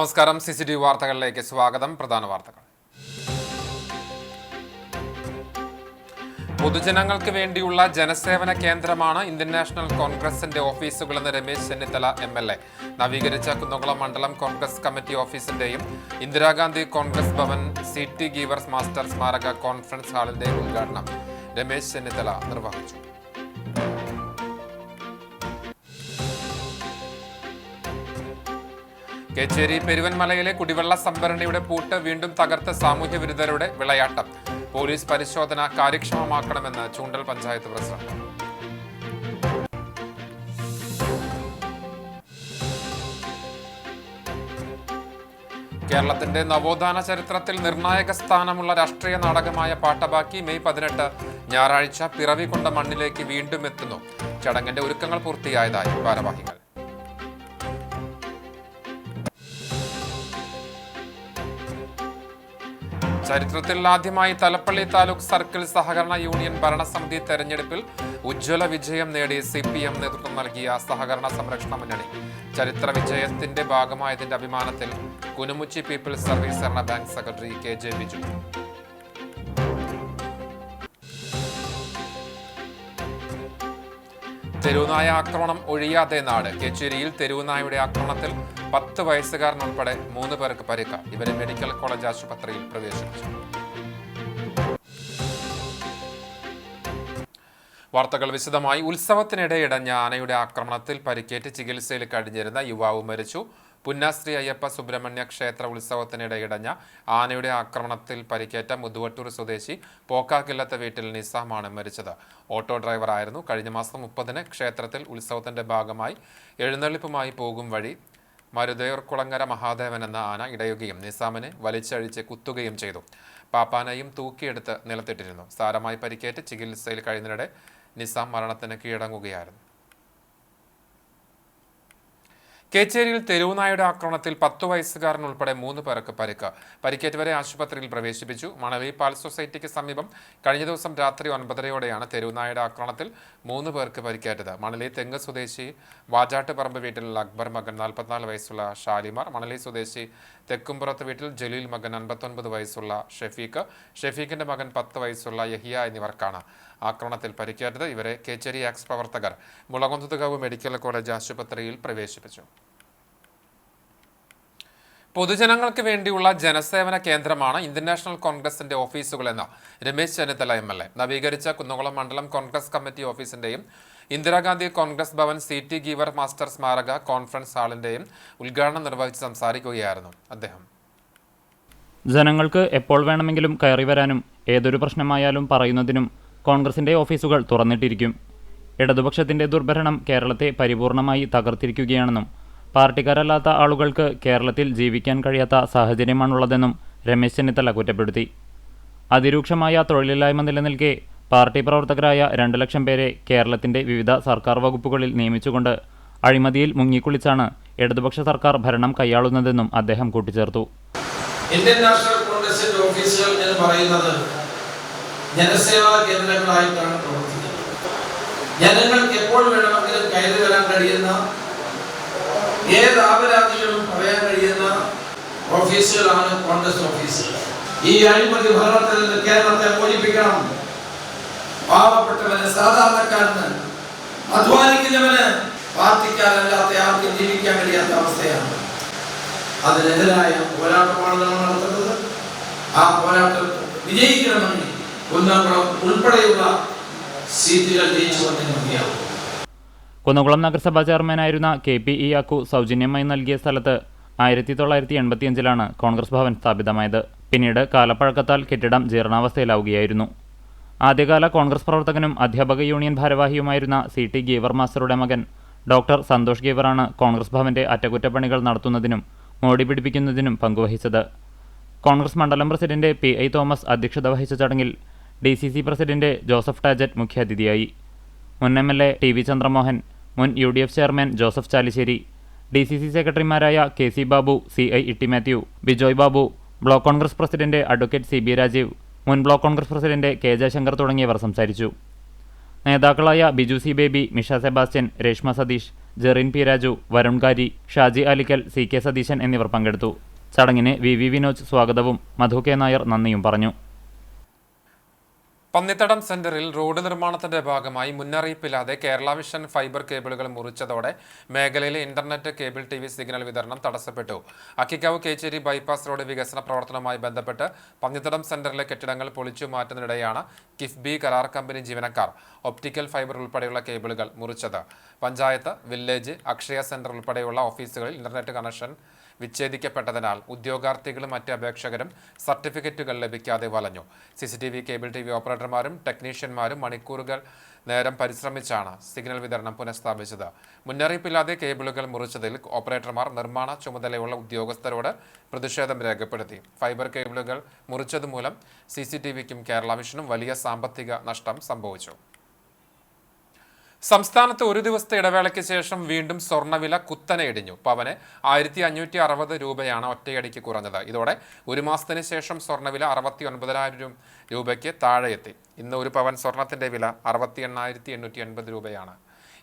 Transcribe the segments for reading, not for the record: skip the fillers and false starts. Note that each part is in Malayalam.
നമസ്കാരം. CCTV വാർത്തകളിലേക്ക് സ്വാഗതം. പ്രധാന വാർത്തകൾ. പൊതുജനങ്ങൾക്ക് വേണ്ടിയുള്ള ജനസേവന കേന്ദ്രമാണ് ഇന്ത്യൻ നാഷണൽ കോൺഗ്രസിന്റെ ഓഫീസുകളെന്ന് രമേശ് ചെന്നിത്തല MLA. നവീകരിച്ച കുന്നംകുളം മണ്ഡലം കോൺഗ്രസ് കമ്മിറ്റി ഓഫീസിന്റെയും ഇന്ദിരാഗാന്ധി കോൺഗ്രസ് ഭവൻ CT ഗീവേഴ്സ് മാസ്റ്റർ സ്മാരക കോൺഫറൻസ് ഹാളിന്റെയും ഉദ്ഘാടനം രമേശ് ചെന്നിത്തല നിർവഹിച്ചു. കേച്ചേരി പെരുവൻമലയിലെ കുടിവെള്ള സംഭരണിയുടെ പൂട്ട് വീണ്ടും തകർത്ത് സാമൂഹ്യ വിരുദ്ധരുടെ വിളയാട്ടം. പോലീസ് പരിശോധന കാര്യക്ഷമമാക്കണമെന്ന് ചൂണ്ടൽ പഞ്ചായത്ത് പ്രസിഡന്റ്. കേരളത്തിന്റെ നവോത്ഥാന ചരിത്രത്തിൽ നിർണായക സ്ഥാനമുള്ള രാഷ്ട്രീയ നാടകമായ പാട്ടബാക്കി മെയ് 18 ഞായറാഴ്ച പിറവി കൊണ്ട മണ്ണിലേക്ക് വീണ്ടും എത്തുന്നു. ചടങ്ങിന്റെ ഒരുക്കങ്ങൾ പൂർത്തിയായതായി ഭാരവാഹികൾ. ചരിത്രത്തിൽ ആദ്യമായി തലപ്പള്ളി താലൂക്ക് സർക്കിൾ സഹകരണ യൂണിയൻ ഭരണസമിതി തെരഞ്ഞെടുപ്പിൽ ഉജ്ജ്വല വിജയം നേടി CPM നേതൃത്വം നൽകിയ സഹകരണ സംരക്ഷണ മുന്നണി. ചരിത്ര വിജയത്തിന്റെ ഭാഗമായതിന്റെ അഭിമാനത്തിൽ കുനുമുച്ചി പീപ്പിൾസ് സർവീസ് സഹകരണ ബാങ്ക് സെക്രട്ടറി KJ ബിജു. തെരുവുനായ ആക്രമണം ഒഴിയാതെ നാട്. കേച്ചേരിയിൽ തെരുവുനായയുടെ ആക്രമണത്തിൽ 10 വയസ്സുകാരനുൾപ്പെടെ 3 പേർക്ക് പരിക്ക്. ഇവരെ മെഡിക്കൽ കോളേജ് ആശുപത്രിയിൽ പ്രവേശിപ്പിച്ചു. വാർത്തകൾ വിശദമായി. ഉത്സവത്തിനിടെ ഇടഞ്ഞ ആനയുടെ ആക്രമണത്തിൽ പരിക്കേറ്റ് ചികിത്സയിൽ കഴിഞ്ഞിരുന്ന യുവാവ് മരിച്ചു. പുന്നാശ്രീ അയ്യപ്പ സുബ്രഹ്മണ്യ ക്ഷേത്ര ഉത്സവത്തിനിടെ ഇടഞ്ഞ ആനയുടെ ആക്രമണത്തിൽ പരിക്കേറ്റ മുതുവട്ടൂർ സ്വദേശി പോക്കാക്കില്ലത്തെ വീട്ടിൽ നിസാമാണ് മരിച്ചത്. ഓട്ടോ ഡ്രൈവറായിരുന്നു. കഴിഞ്ഞ മാസം 30-ന് ക്ഷേത്രത്തിൽ ഉത്സവത്തിന്റെ ഭാഗമായി എഴുന്നള്ളിപ്പുമായി പോകും വഴി മരുതയൂർക്കുളങ്ങര മഹാദേവൻ എന്ന ആന ഇടയുകയും നിസാമിനെ വലിച്ചഴിച്ച് കുത്തുകയും ചെയ്തു. പാപ്പാനയും തൂക്കിയെടുത്ത് നിലത്തിട്ടിരുന്നു. സാരമായി പരിക്കേറ്റ് ചികിത്സയിൽ കഴിയുന്നതിനിടെ നിസാം മരണത്തിന് കീഴടങ്ങുകയായിരുന്നു. കേച്ചേരിയിൽ തെരുവുനായയുടെ ആക്രമണത്തിൽ 10 വയസ്സുകാരൻ ഉൾപ്പെടെ 3 പേർക്ക് പരിക്ക്. പരിക്കേറ്റവരെ ആശുപത്രിയിൽ പ്രവേശിപ്പിച്ചു. മണലി പാൽ സൊസൈറ്റിക്ക് സമീപം കഴിഞ്ഞ ദിവസം രാത്രി 9:30-യോടെയാണ് തെരുവുനായയുടെ ആക്രമണത്തിൽ 3 പേർക്ക് പരിക്കേറ്റത്. മണലി തെങ്ങ് സ്വദേശി വാജാട്ടുപറമ്പ് വീട്ടിൽ അക്ബർ മകൻ 44 വയസ്സുള്ള ഷാലിമാർ, മണലി സ്വദേശി തെക്കുംപുറത്ത് വീട്ടിൽ ജലീൽ മകൻ 59 വയസ്സുള്ള ഷെഫീഖിന്റെ മകൻ 10 വയസ്സുള്ള യഹിയ എന്നിവർക്കാണ് ആക്രമണത്തിൽ പരിക്കേറ്റത്. ഇവരെ കേച്ചേരി ആക്സ് പ്രവർത്തകർ മുളകുന്നത്തുകാവ് മെഡിക്കൽ കോളേജ് ആശുപത്രിയിൽ പ്രവേശിപ്പിച്ചു. പൊതുജനങ്ങൾക്ക് വേണ്ടിയുള്ള ജനസേവന കേന്ദ്രമാണ് ഇന്ത്യൻ നാഷണൽ കോൺഗ്രസിന്റെ ഓഫീസുകളെന്ന് രമേശ് ചെന്നിത്തല MLA. നവീകരിച്ച കുന്നംകുളം മണ്ഡലം കോൺഗ്രസ് കമ്മിറ്റി ഓഫീസിന്റെയും ഇന്ദിരാഗാന്ധി കോൺഗ്രസ് ഭവൻ CT ഗീവേഴ്സ് മാസ്റ്റർ സ്മാരക കോൺഫറൻസ് ഹാളിന്റെയും ഉദ്ഘാടനം നിർവഹിച്ച് സംസാരിക്കുകയായിരുന്നു അദ്ദേഹം. ജനങ്ങൾക്ക് എപ്പോൾ വേണമെങ്കിലും കയറി വരാനും ഏതൊരു പ്രശ്നമായാലും പറയുന്നതിനും കോൺഗ്രസിന്റെ ഓഫീസുകൾ തുറന്നിട്ടിരിക്കും. ഇടതുപക്ഷത്തിന്റെ ദുർഭരണം കേരളത്തെ പരിപൂർണമായി തകർത്തിരിക്കുകയാണെന്നും പാർട്ടിക്കാരല്ലാത്ത ആളുകൾക്ക് കേരളത്തിൽ ജീവിക്കാൻ കഴിയാത്ത സാഹചര്യമാണുള്ളതെന്നും രമേശ് ചെന്നിത്തല കുറ്റപ്പെടുത്തി. അതിരൂക്ഷമായ തൊഴിലില്ലായ്മ നിലനിൽക്കെ പാർട്ടി പ്രവർത്തകരായ 2 ലക്ഷം പേരെ കേരളത്തിന്റെ വിവിധ സർക്കാർ വകുപ്പുകളിൽ നിയമിച്ചുകൊണ്ട് അഴിമതിയിൽ മുങ്ങിക്കുളിച്ചാണ് ഇടതുപക്ഷ സർക്കാർ ഭരണം കൈയാളുന്നതെന്നും അദ്ദേഹം കൂട്ടിച്ചേർത്തു. ഇന്ത്യൻ നാഷണൽ കോൺഗ്രസിന്റെ ഓഫീസുകൾ എന്ന് പറയുന്നത് ജനസേവാ കേന്ദ്രങ്ങളായിട്ടാണ് പ്രവർത്തിക്കുന്നത്. ജനങ്ങൾക്ക് എപ്പോൾ വേണമെങ്കിലും കയറി വരാൻ കഴിയുന്ന, ഏത് ആപരാധികളും പറയാൻ കഴിയുന്ന ഓഫീസുകളാണ് കോൺഗ്രസ് ഓഫീസുകൾ. ഈ അഴിമതി ഭരണത്തിൽ നിന്ന് കേരളത്തെ മോചിപ്പിക്കണം. പാവപ്പെട്ടവന്, സാധാരണക്കാരന്, അധ്വാനിക്കുന്നവന്, പാർട്ടിക്കാരല്ലാത്ത ആർക്കും ജീവിക്കാൻ കഴിയാത്ത അവസ്ഥയാണ്. അതിനെതിരായ പോരാട്ടമാണ് നമ്മൾ നടത്തുന്നത്. ആ പോരാട്ടം വിജയിക്കണമെങ്കിൽ കുന്നംകുളം ഉൾപ്പെടെയുള്ള സീറ്റുകൾ ജയിച്ചു വന്നേ മതിയാവും. കുന്നംകുളം നഗരസഭാ ചെയർമാനായിരുന്ന KPE യാക്കു സൗജന്യമായി നൽകിയ സ്ഥലത്ത് 1985-ലാണ് കോൺഗ്രസ് ഭവൻ സ്ഥാപിതമായത്. പിന്നീട് കാലപ്പഴക്കത്താൽ കെട്ടിടം ജീർണാവസ്ഥയിലാവുകയായിരുന്നു. ആദ്യകാല കോൺഗ്രസ് പ്രവർത്തകനും അധ്യാപക യൂണിയൻ ഭാരവാഹിയുമായിരുന്ന CT ഗീവർ മാസ്റ്ററുടെ മകൻ ഡോക്ടർ സന്തോഷ് ഗീവറാണ് കോൺഗ്രസ് ഭവന്റെ അറ്റകുറ്റപ്പണികൾ നടത്തുന്നതിനും മോടി പിടിപ്പിക്കുന്നതിനും പങ്കുവഹിച്ചത്. കോൺഗ്രസ് മണ്ഡലം പ്രസിഡന്റ് PI തോമസ് അധ്യക്ഷത വഹിച്ച ചടങ്ങിൽ DCC പ്രസിഡന്റ് ജോസഫ് ടാജറ്റ് മുഖ്യാതിഥിയായി. മുൻ MLA TV ചന്ദ്രമോഹൻ, മുൻ UDF chairman Joseph Chalissery, DCC സെക്രട്ടറിമാരായ KC Babu, CI Itty Mathew, Bijoy Babu, block Congress president advocate CB Rajeev, മുൻ block Congress president K Jayashankar തുടങ്ങിയവർ സംസാരിച്ചു. നേതാക്കളായ Biju C Baby, Misha Sebastian, Reshma Satheesh, Jerin P Raju, Varun Kari, Shaji Alikkal, CK Satheesan എന്നിവർ പങ്കെടുത്തു. ചടങ്ങിന് VV വിനോജ് സ്വാഗതവും മധു K നായർ നന്ദിയും പറഞ്ഞു. പന്നിത്തടം സെന്ററിൽ റോഡ് നിർമ്മാണത്തിന്റെ ഭാഗമായി മുന്നറിയിപ്പില്ലാതെ കേരള വിഷൻ ഫൈബർ കേബിളുകൾ മുറിച്ചതോടെ മേഖലയിലെ ഇന്റർനെറ്റ് കേബിൾ TV സിഗ്നൽ വിതരണം തടസ്സപ്പെട്ടു. അക്കിക്കാവ് കേച്ചേരി ബൈപ്പാസ് റോഡ് വികസന പ്രവർത്തനവുമായി ബന്ധപ്പെട്ട് പന്നിത്തടം സെന്ററിലെ കെട്ടിടങ്ങൾ പൊളിച്ചു മാറ്റുന്നതിനിടെയാണ് കിഫ്ബി കരാർ കമ്പനി ജീവനക്കാർ ഒപ്റ്റിക്കൽ ഫൈബർ ഉൾപ്പെടെയുള്ള കേബിളുകൾ മുറിച്ചത്. പഞ്ചായത്ത്, വില്ലേജ്, അക്ഷയ സെന്റർ ഉൾപ്പെടെയുള്ള ഓഫീസുകളിൽ ഇന്റർനെറ്റ് കണക്ഷൻ വിച്ഛേദിക്കപ്പെട്ടതിനാൽ ഉദ്യോഗാർത്ഥികളും മറ്റ് അപേക്ഷകരും സർട്ടിഫിക്കറ്റുകൾ ലഭിക്കാതെ വലഞ്ഞു. CCTV, കേബിൾ TV ഓപ്പറേറ്റർമാരും ടെക്നീഷ്യന്മാരും മണിക്കൂറുകൾ നേരം പരിശ്രമിച്ചാണ് സിഗ്നൽ വിതരണം പുനഃസ്ഥാപിച്ചത്. മുന്നറിയിപ്പില്ലാതെ കേബിളുകൾ മുറിച്ചതിൽ ഓപ്പറേറ്റർമാർ നിർമ്മാണ ചുമതലയുള്ള ഉദ്യോഗസ്ഥരോട് പ്രതിഷേധം രേഖപ്പെടുത്തി. ഫൈബർ കേബിളുകൾ മുറിച്ചതുമൂലം CCTVക്കും കേരള വിഷനും വലിയ സാമ്പത്തിക നഷ്ടം സംഭവിച്ചു. സംസ്ഥാനത്ത് ഒരു ദിവസത്തെ ഇടവേളയ്ക്ക് ശേഷം വീണ്ടും സ്വർണ്ണവില കുത്തനെ ഇടിഞ്ഞു. പവന് 1560 രൂപയാണ് ഒറ്റയടിക്ക് കുറഞ്ഞത്. ഇതോടെ ഒരു മാസത്തിന് ശേഷം സ്വർണ്ണവില 69,000 രൂപയ്ക്ക് താഴെയെത്തി. ഇന്ന് ഒരു പവൻ സ്വർണത്തിന്റെ വില 68,880 രൂപയാണ്.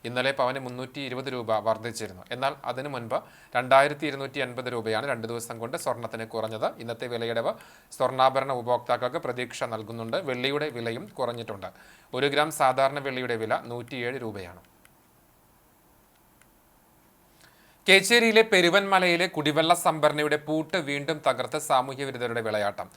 ഇന്നലെ പവന് 320 രൂപ വർദ്ധിച്ചിരുന്നു. എന്നാൽ അതിനു മുൻപ് 2280 രൂപയാണ് 2 ദിവസം കൊണ്ട് സ്വർണത്തിന് കുറഞ്ഞത്. ഇന്നത്തെ വിലയിടവ് സ്വർണ്ണാഭരണ ഉപഭോക്താക്കൾക്ക് പ്രതീക്ഷ നൽകുന്നുണ്ട്. വെള്ളിയുടെ വിലയും കുറഞ്ഞിട്ടുണ്ട്. 1 ഗ്രാം സാധാരണ വെള്ളിയുടെ വില 107 രൂപയാണ്. കേച്ചേരിയിലെ പെരുവൻമലയിലെ കുടിവെള്ള സംഭരണിയുടെ പൂട്ട് വീണ്ടും തകർത്ത് സാമൂഹ്യ വിരുദ്ധരുടെ വിളയാട്ടം.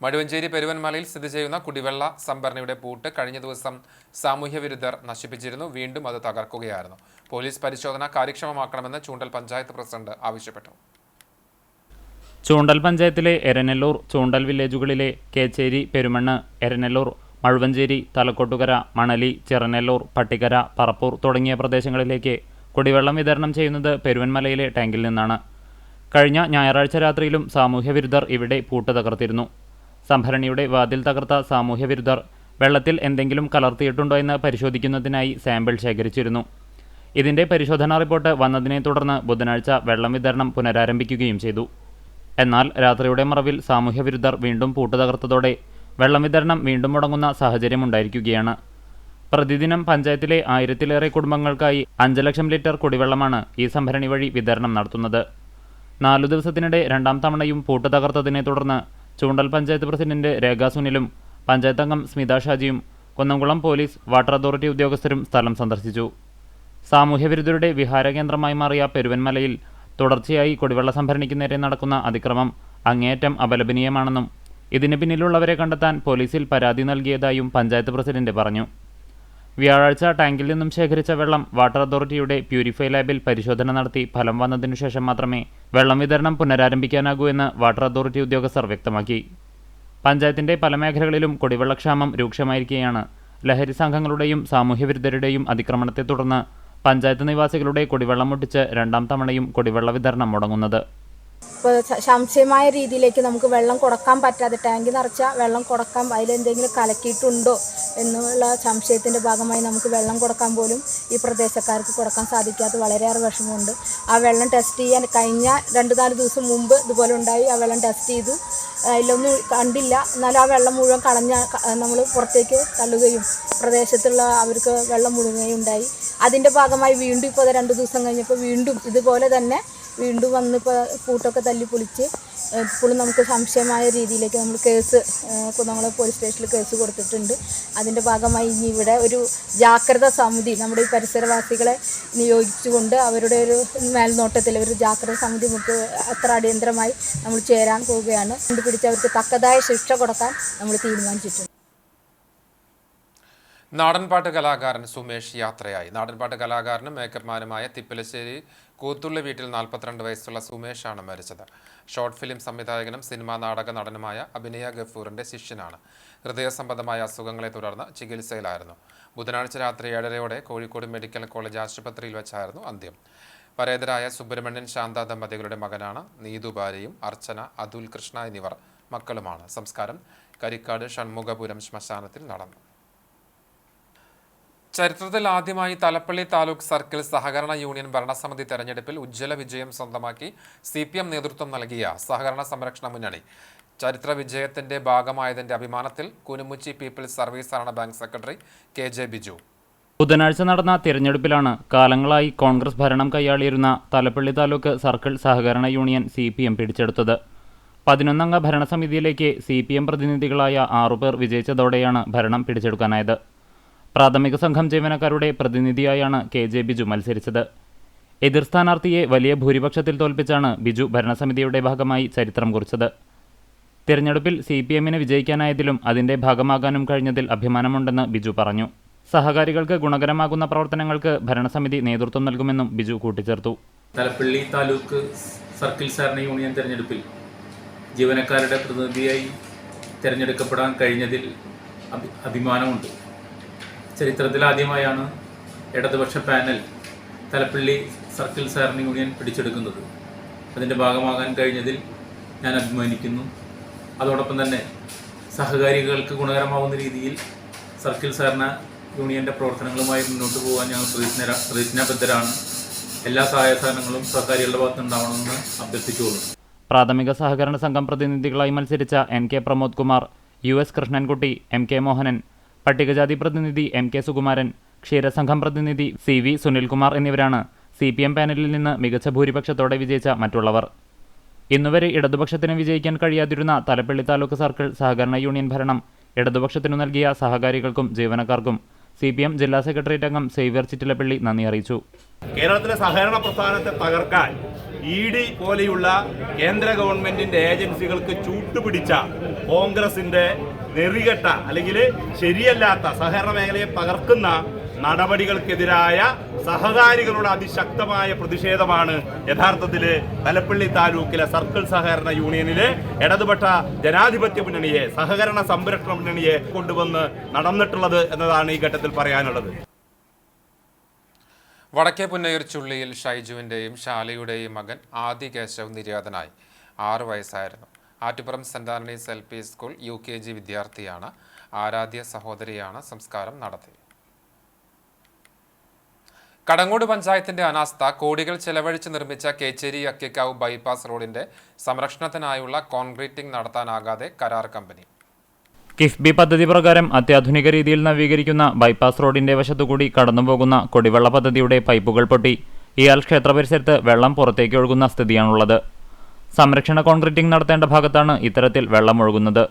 മടുവഞ്ചേരി പെരുവൻമലയിൽ സ്ഥിതി ചെയ്യുന്ന കുടിവെള്ള സംഭരണിയുടെ പൂട്ട് കഴിഞ്ഞ ദിവസം സാമൂഹ്യ വിരുദ്ധർ നശിപ്പിച്ചിരുന്നു. വീണ്ടും അത് തകർക്കുകയായിരുന്നു. പോലീസ് പരിശോധന കാര്യക്ഷമമാക്കണമെന്ന് ചൂണ്ടൽ പഞ്ചായത്ത് പ്രസിഡന്റ് ആവശ്യപ്പെട്ടു. ചൂണ്ടൽ പഞ്ചായത്തിലെ എരനെല്ലൂർ, ചൂണ്ടൽ വില്ലേജുകളിലെ കേച്ചേരി, പെരുമണ്ണ്, എരനെല്ലൂർ, മഴുവഞ്ചേരി, തലക്കോട്ടുകര, മണലി, ചിറനെല്ലൂർ, പട്ടിക്കര, പറപ്പൂർ തുടങ്ങിയ പ്രദേശങ്ങളിലേക്ക് കുടിവെള്ളം വിതരണം ചെയ്യുന്നത് പെരുവൻമലയിലെ ടാങ്കിൽ നിന്നാണ്. കഴിഞ്ഞ ഞായറാഴ്ച രാത്രിയിലും സാമൂഹ്യ വിരുദ്ധർ ഇവിടെ പൂട്ട് തകർത്തിരുന്നു. സംഭരണിയുടെ വാതിൽ തകർത്ത സാമൂഹ്യ വിരുദ്ധർ വെള്ളത്തിൽ എന്തെങ്കിലും കലർത്തിയിട്ടുണ്ടോ എന്ന് പരിശോധിക്കുന്നതിനായി സാമ്പിൾ ശേഖരിച്ചിരുന്നു. ഇതിന്റെ പരിശോധനാ റിപ്പോർട്ട് വന്നതിനെ തുടർന്ന് ബുധനാഴ്ച വെള്ളം വിതരണം പുനരാരംഭിക്കുകയും ചെയ്തു. എന്നാൽ രാത്രിയുടെ മറവിൽ സാമൂഹ്യ വിരുദ്ധർ വീണ്ടും പൂട്ട് തകർത്തതോടെ വെള്ളം വിതരണം വീണ്ടും മുടങ്ങുന്ന സാഹചര്യമുണ്ടായിരിക്കുകയാണ്. പ്രതിദിനം പഞ്ചായത്തിലെ 1000-ലേറെ കുടുംബങ്ങൾക്കായി 5 ലക്ഷം ലിറ്റർ കുടിവെള്ളമാണ് ഈ സംഭരണി വഴി വിതരണം നടത്തുന്നത്. 4 ദിവസത്തിനിടെ രണ്ടാം തവണയും പൂട്ട് തകർത്തതിനെ തുടർന്ന് ചൂണ്ടൽ പഞ്ചായത്ത് പ്രസിഡന്റ് രേഖ സുനിലും പഞ്ചായത്ത് അംഗം സ്മിത ഷാജിയും കുന്നംകുളം പോലീസ്, വാട്ടർ അതോറിറ്റി ഉദ്യോഗസ്ഥരും സ്ഥലം സന്ദർശിച്ചു. സാമൂഹ്യവിരുദ്ധരുടെ വിഹാരകേന്ദ്രമായി മാറിയ പെരുവൻമലയിൽ തുടർച്ചയായി കുടിവെള്ള സംഭരണിക്ക് നേരെ നടക്കുന്ന അതിക്രമം അങ്ങേയറ്റം അപലപനീയമാണെന്നും ഇതിന് പിന്നിലുള്ളവരെ കണ്ടെത്താൻ പോലീസിൽ പരാതി നൽകിയതായും പഞ്ചായത്ത് പ്രസിഡന്റ് പറഞ്ഞു. വ്യാഴാഴ്ച ടാങ്കിൽ നിന്നും ശേഖരിച്ച വെള്ളം വാട്ടർ അതോറിറ്റിയുടെ പ്യൂരിഫൈ ലാബിൽ പരിശോധന നടത്തി ഫലം വന്നതിനു ശേഷം മാത്രമേ വെള്ളം വിതരണം പുനരാരംഭിക്കാനാകൂ എന്ന് വാട്ടർ അതോറിറ്റി ഉദ്യോഗസ്ഥർ വ്യക്തമാക്കി. പഞ്ചായത്തിന്റെ പല മേഖലകളിലും കുടിവെള്ളക്ഷാമം രൂക്ഷമായിരിക്കെയാണ് ലഹരി സംഘങ്ങളുടെയും സാമൂഹ്യവിരുദ്ധരുടെയും അതിക്രമണത്തെ തുടർന്ന് പഞ്ചായത്ത് നിവാസികളുടെ കുടിവെള്ളം മുട്ടിച്ച് രണ്ടാം തവണയും കുടിവെള്ള വിതരണം മുടങ്ങുന്നത്. ഇപ്പോൾ സംശയമായ രീതിയിലേക്ക് നമുക്ക് വെള്ളം കൊടുക്കാൻ പറ്റാതെ, ടാങ്ക് നിറച്ച വെള്ളം കൊടുക്കാൻ അതിലെന്തെങ്കിലും കലക്കിയിട്ടുണ്ടോ എന്നുള്ള സംശയത്തിൻ്റെ ഭാഗമായി നമുക്ക് വെള്ളം കൊടുക്കാൻ പോലും ഈ പ്രദേശക്കാർക്ക് കൊടുക്കാൻ സാധിക്കാതെ വളരെയേറെ വിഷമമുണ്ട്. ആ വെള്ളം ടെസ്റ്റ് ചെയ്യാൻ കഴിഞ്ഞ 2-4 ദിവസം മുമ്പ് ഇതുപോലെ ഉണ്ടായി. ആ വെള്ളം ടെസ്റ്റ് ചെയ്തു, അതിലൊന്നും കണ്ടില്ല. എന്നാലും ആ വെള്ളം മുഴുവൻ നമ്മൾ പുറത്തേക്ക് തള്ളുകയും പ്രദേശത്തുള്ള അവർക്ക് വെള്ളം മുഴുകുകയും ഉണ്ടായി. അതിൻ്റെ ഭാഗമായി വീണ്ടും ഇപ്പോൾ 2 ദിവസം കഴിഞ്ഞപ്പോൾ വീണ്ടും ഇതുപോലെ തന്നെ വീണ്ടും വന്നിപ്പോൾ പൂട്ടൊക്കെ തല്ലി പൊളിച്ച് ഇപ്പോഴും നമുക്ക് സംശയമായ രീതിയിലേക്ക് നമ്മൾ കേസ് കുന്നംകുളം പോലീസ് സ്റ്റേഷനിൽ കേസ് കൊടുത്തിട്ടുണ്ട്. അതിൻ്റെ ഭാഗമായി ഇനി ഇവിടെ ഒരു ജാഗ്രതാ സമിതി നമ്മുടെ ഈ പരിസരവാസികളെ നിയോഗിച്ചുകൊണ്ട് അവരുടെ ഒരു മേൽനോട്ടത്തിൽ ഒരു ജാഗ്രതാ സമിതി നമുക്ക് അത്ര അടിയന്തരമായി നമ്മൾ ചേരാൻ പോവുകയാണ്. കണ്ടുപിടിച്ചവർക്ക് തക്കതായ ശിക്ഷ കൊടുക്കാൻ നമ്മൾ തീരുമാനിച്ചിട്ടുണ്ട്. നാടൻപാട്ട് കലാകാരൻ സുമേഷ് യാത്രയായി. നാടൻപാട്ട് കലാകാരനും മേക്കപ്പ്മാനുമായ തിപ്പലശ്ശേരി കൂത്തുള്ളി വീട്ടിൽ 42 വയസ്സുള്ള സുമേഷാണ് മരിച്ചത്. ഷോർട്ട് ഫിലിം സംവിധായകനും സിനിമാ നാടക നടനുമായ അഭിനയ ഗഫൂറിന്റെ ശിഷ്യനാണ്. ഹൃദയസംബന്ധമായ അസുഖങ്ങളെ തുടർന്ന് ചികിത്സയിലായിരുന്നു. ബുധനാഴ്ച രാത്രി 7:30 കോഴിക്കോട് മെഡിക്കൽ കോളേജ് ആശുപത്രിയിൽ വെച്ചായിരുന്നു അന്ത്യം. പരേതരായ സുബ്രഹ്മണ്യൻ ശാന്ത ദമ്പതികളുടെ മകനാണ്. നീതു ഭാര്യയും അർച്ചന, അതുൽ കൃഷ്ണ എന്നിവർ മക്കളുമാണ്. സംസ്കാരം കരിക്കാട് ഷൺമുഖപുരം ശ്മശാനത്തിൽ നടന്നു. ചരിത്രത്തിൽ ആദ്യമായി തലപ്പള്ളി താലൂക്ക് സർക്കിൾ സഹകരണ യൂണിയൻ ഭരണസമിതി തെരഞ്ഞെടുപ്പിൽ ഉജ്ജ്വല വിജയം സ്വന്തമാക്കി CPM നേതൃത്വം നൽകിയ സഹകരണ സംരക്ഷണ മുന്നണി. ചരിത്ര വിജയത്തിന്റെ ഭാഗമായതിന്റെ അഭിമാനത്തിൽ കുനുമുച്ചി പീപ്പിൾസ് സർവീസ് സഹകരണ ബാങ്ക് സെക്രട്ടറി KJ ബിജു. ബുധനാഴ്ച നടന്ന തിരഞ്ഞെടുപ്പിലാണ് കാലങ്ങളായി കോൺഗ്രസ് ഭരണം കൈയാളിയിരുന്ന തലപ്പള്ളി താലൂക്ക് സർക്കിൾ സഹകരണ യൂണിയൻ CPM പിടിച്ചെടുത്തത്. 11-അംഗ ഭരണസമിതിയിലേക്ക് CPM പ്രതിനിധികളായ 6 പേർ വിജയിച്ചതോടെയാണ് ഭരണം പിടിച്ചെടുക്കാനായത്. പ്രാഥമിക സംഘം ജീവനക്കാരുടെ പ്രതിനിധിയായാണ് KJ ബിജു മത്സരിച്ചത്. എതിർ സ്ഥാനാർത്ഥിയെ വലിയ ഭൂരിപക്ഷത്തിൽ തോൽപ്പിച്ചാണ് ബിജു ഭരണസമിതിയുടെ ഭാഗമായി ചരിത്രം കുറിച്ചത്. തിരഞ്ഞെടുപ്പിൽ CPMന് വിജയിക്കാനായതിലും അതിന്റെ ഭാഗമാകാനും കഴിഞ്ഞതിൽ അഭിമാനമുണ്ടെന്ന് ബിജു പറഞ്ഞു. സഹകാരികൾക്ക് ഗുണകരമാകുന്ന പ്രവർത്തനങ്ങൾക്ക് ഭരണസമിതി നേതൃത്വം നൽകുമെന്നും ബിജു കൂട്ടിച്ചേർത്തു. തലപ്പള്ളി താലൂക്ക് സർക്കിൾ സഹകരണ യൂണിയൻ തെരഞ്ഞെടുപ്പിൽ ജീവനക്കാരുടെ പ്രതിനിധിയായി തിരഞ്ഞെടുക്കപ്പെടാൻ കഴിഞ്ഞതിൽ അഭിമാനമുണ്ട്. ചരിത്രത്തിലാദ്യമായാണ് ഇടതുപക്ഷ പാനൽ തലപ്പള്ളി സർക്കിൾ സഹകരണ യൂണിയൻ പിടിച്ചെടുക്കുന്നത്. അതിൻ്റെ ഭാഗമാകാൻ കഴിഞ്ഞതിൽ ഞാൻ അഭിമാനിക്കുന്നു. അതോടൊപ്പം തന്നെ സഹകാരികൾക്ക് ഗുണകരമാവുന്ന രീതിയിൽ സർക്കിൾ സഹകരണ യൂണിയൻ്റെ പ്രവർത്തനങ്ങളുമായി മുന്നോട്ട് പോകാൻ ഞങ്ങൾ പ്രതിജ്ഞാബദ്ധരാണ്. എല്ലാ സഹായ സഹകരണങ്ങളും സഹകാരികളുടെ ഭാഗത്തുനിന്നുണ്ടാവണമെന്ന് അഭ്യർത്ഥിച്ചുകൊള്ളും. പ്രാഥമിക സഹകരണ സംഘം പ്രതിനിധികളായി മത്സരിച്ച NK Pramod Kumar, US Krishnankutty, MK Mohanan, പട്ടികജാതി പ്രതിനിധി MK സുകുമാരൻ, ക്ഷീരസംഘം പ്രതിനിധി CV സുനിൽകുമാർ എന്നിവരാണ് CPM പാനലിൽ നിന്ന് മികച്ച ഭൂരിപക്ഷത്തോടെ വിജയിച്ച മറ്റുള്ളവർ. ഇന്നുവരെ ഇടതുപക്ഷത്തിന് വിജയിക്കാൻ കഴിയാതിരുന്ന തലപ്പള്ളി താലൂക്ക് സർക്കിൾ സഹകരണ യൂണിയൻ ഭരണം ഇടതുപക്ഷത്തിനു നൽകിയ സഹകാരികൾക്കും ജീവനക്കാർക്കും CPM ജില്ലാ സെക്രട്ടേറിയറ്റ് അംഗം സേവ്യർ ചിറ്റിലപ്പള്ളി നന്ദി അറിയിച്ചു. കേരളത്തിലെ സഹകരണ പ്രസ്ഥാനത്തെ തകർക്കാൻ ED പോലെയുള്ള കേന്ദ്ര ഗവൺമെന്റിന്റെ ഏജൻസികൾക്ക് ചൂട്ടുപിടിച്ച കോൺഗ്രസിന്റെ നെറികെട്ട അല്ലെങ്കിൽ ശരിയല്ലാത്ത സഹകരണ മേഖലയെ തകർക്കുന്ന നടപടികൾക്കെതിരായ സഹകാരികളുടെ അതിശക്തമായ പ്രതിഷേധമാണ് യഥാർത്ഥത്തിൽ തലപ്പള്ളി താലൂക്കിലെ സർക്കിൾ സഹകരണ യൂണിയനിലെ ഇടതുപക്ഷ ജനാധിപത്യ മുന്നണിയെ സഹകരണ സംരക്ഷണ മുന്നണിയെ കൊണ്ടുവന്ന് നടന്നിട്ടുള്ളത് എന്നതാണ് ഈ ഘട്ടത്തിൽ പറയാനുള്ളത്. വടക്കേ പുന്നയൂർ ചുള്ളിയിൽ ഷൈജുവിൻ്റെയും ശാലയുടെയും മകൻ ആദി കേശവ് നിര്യാതനായി. 6 വയസ്സായിരുന്നു. Attupuram Saint Antony's LP school UKG വിദ്യാർത്ഥിയാണ്. ആരാധ്യ സഹോദരിയാണ്. സംസ്കാരം നടത്തി. കടങ്ങോട് പഞ്ചായത്തിന്റെ അനാസ്ഥ. കോടികൾ ചെലവഴിച്ച് നിർമ്മിച്ച കേച്ചേരി അക്കിക്കാവ് ബൈപ്പാസ് റോഡിന്റെ സംരക്ഷണത്തിനായുള്ള കോൺക്രീറ്റിംഗ് നടത്താനാകാതെ കരാർ കമ്പനി. കിഫ്ബി പദ്ധതി പ്രകാരം അത്യാധുനിക രീതിയിൽ നവീകരിക്കുന്ന ബൈപ്പാസ് റോഡിന്റെ വശത്തുകൂടി കടന്നുപോകുന്ന കുടിവെള്ള പദ്ധതിയുടെ പൈപ്പുകൾ പൊട്ടി ഇയാൾ ക്ഷേത്ര പരിസരത്ത് വെള്ളം പുറത്തേക്ക് ഒഴുകുന്ന സ്ഥിതിയാണുള്ളത്. സംരക്ഷണ കോൺക്രീറ്റിംഗ് നടത്തേണ്ട ഭാഗത്താണ് ഇത്തരത്തിൽ വെള്ളം ഒഴുകുന്നത്.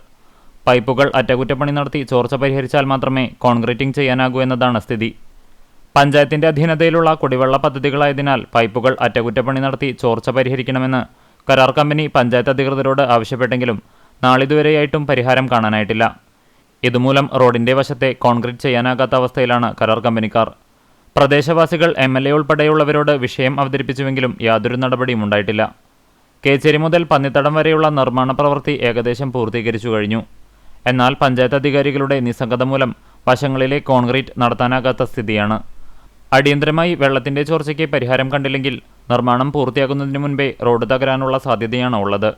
പൈപ്പുകൾ അറ്റകുറ്റപ്പണി നടത്തി ചോർച്ച പരിഹരിച്ചാൽ മാത്രമേ കോൺക്രീറ്റിംഗ് ചെയ്യാനാകൂ എന്നതാണ് സ്ഥിതി. പഞ്ചായത്തിന്റെ അധീനതയിലുള്ള കുടിവെള്ള പദ്ധതികളായതിനാൽ പൈപ്പുകൾ അറ്റകുറ്റപ്പണി നടത്തി ചോർച്ച പരിഹരിക്കണമെന്ന് കരാർ കമ്പനി പഞ്ചായത്ത് അധികൃതരോട് ആവശ്യപ്പെട്ടെങ്കിലും നാളിതുവരെയായിട്ടും പരിഹാരം കാണാനായിട്ടില്ല. ഇതുമൂലം റോഡിന്റെ വശത്തെ കോൺക്രീറ്റ് ചെയ്യാനാകാത്ത അവസ്ഥയിലാണ് കരാർ കമ്പനിക്കാർ. പ്രദേശവാസികൾ MLA ഉൾപ്പെടെയുള്ളവരോട് വിഷയം അവതരിപ്പിച്ചുവെങ്കിലും യാതൊരു നടപടിയും ഉണ്ടായിട്ടില്ല. കേച്ചേരി മുതൽ പന്നിത്തടം വരെയുള്ള നിർമ്മാണ പ്രവൃത്തി ഏകദേശം പൂർത്തീകരിച്ചു കഴിഞ്ഞു. എന്നാൽ പഞ്ചായത്ത് അധികാരികളുടെ നിസ്സംഗത മൂലം വശങ്ങളിലെ കോൺക്രീറ്റ് നടത്താനാകാത്ത സ്ഥിതിയാണ്. അടിയന്തരമായി വെള്ളത്തിന്റെ ചോർച്ചയ്ക്ക് പരിഹാരം കണ്ടില്ലെങ്കിൽ നിർമ്മാണം പൂർത്തിയാകുന്നതിന് മുൻപേ റോഡ് തകരാനുള്ള സാധ്യതയാണ് ഉള്ളത്.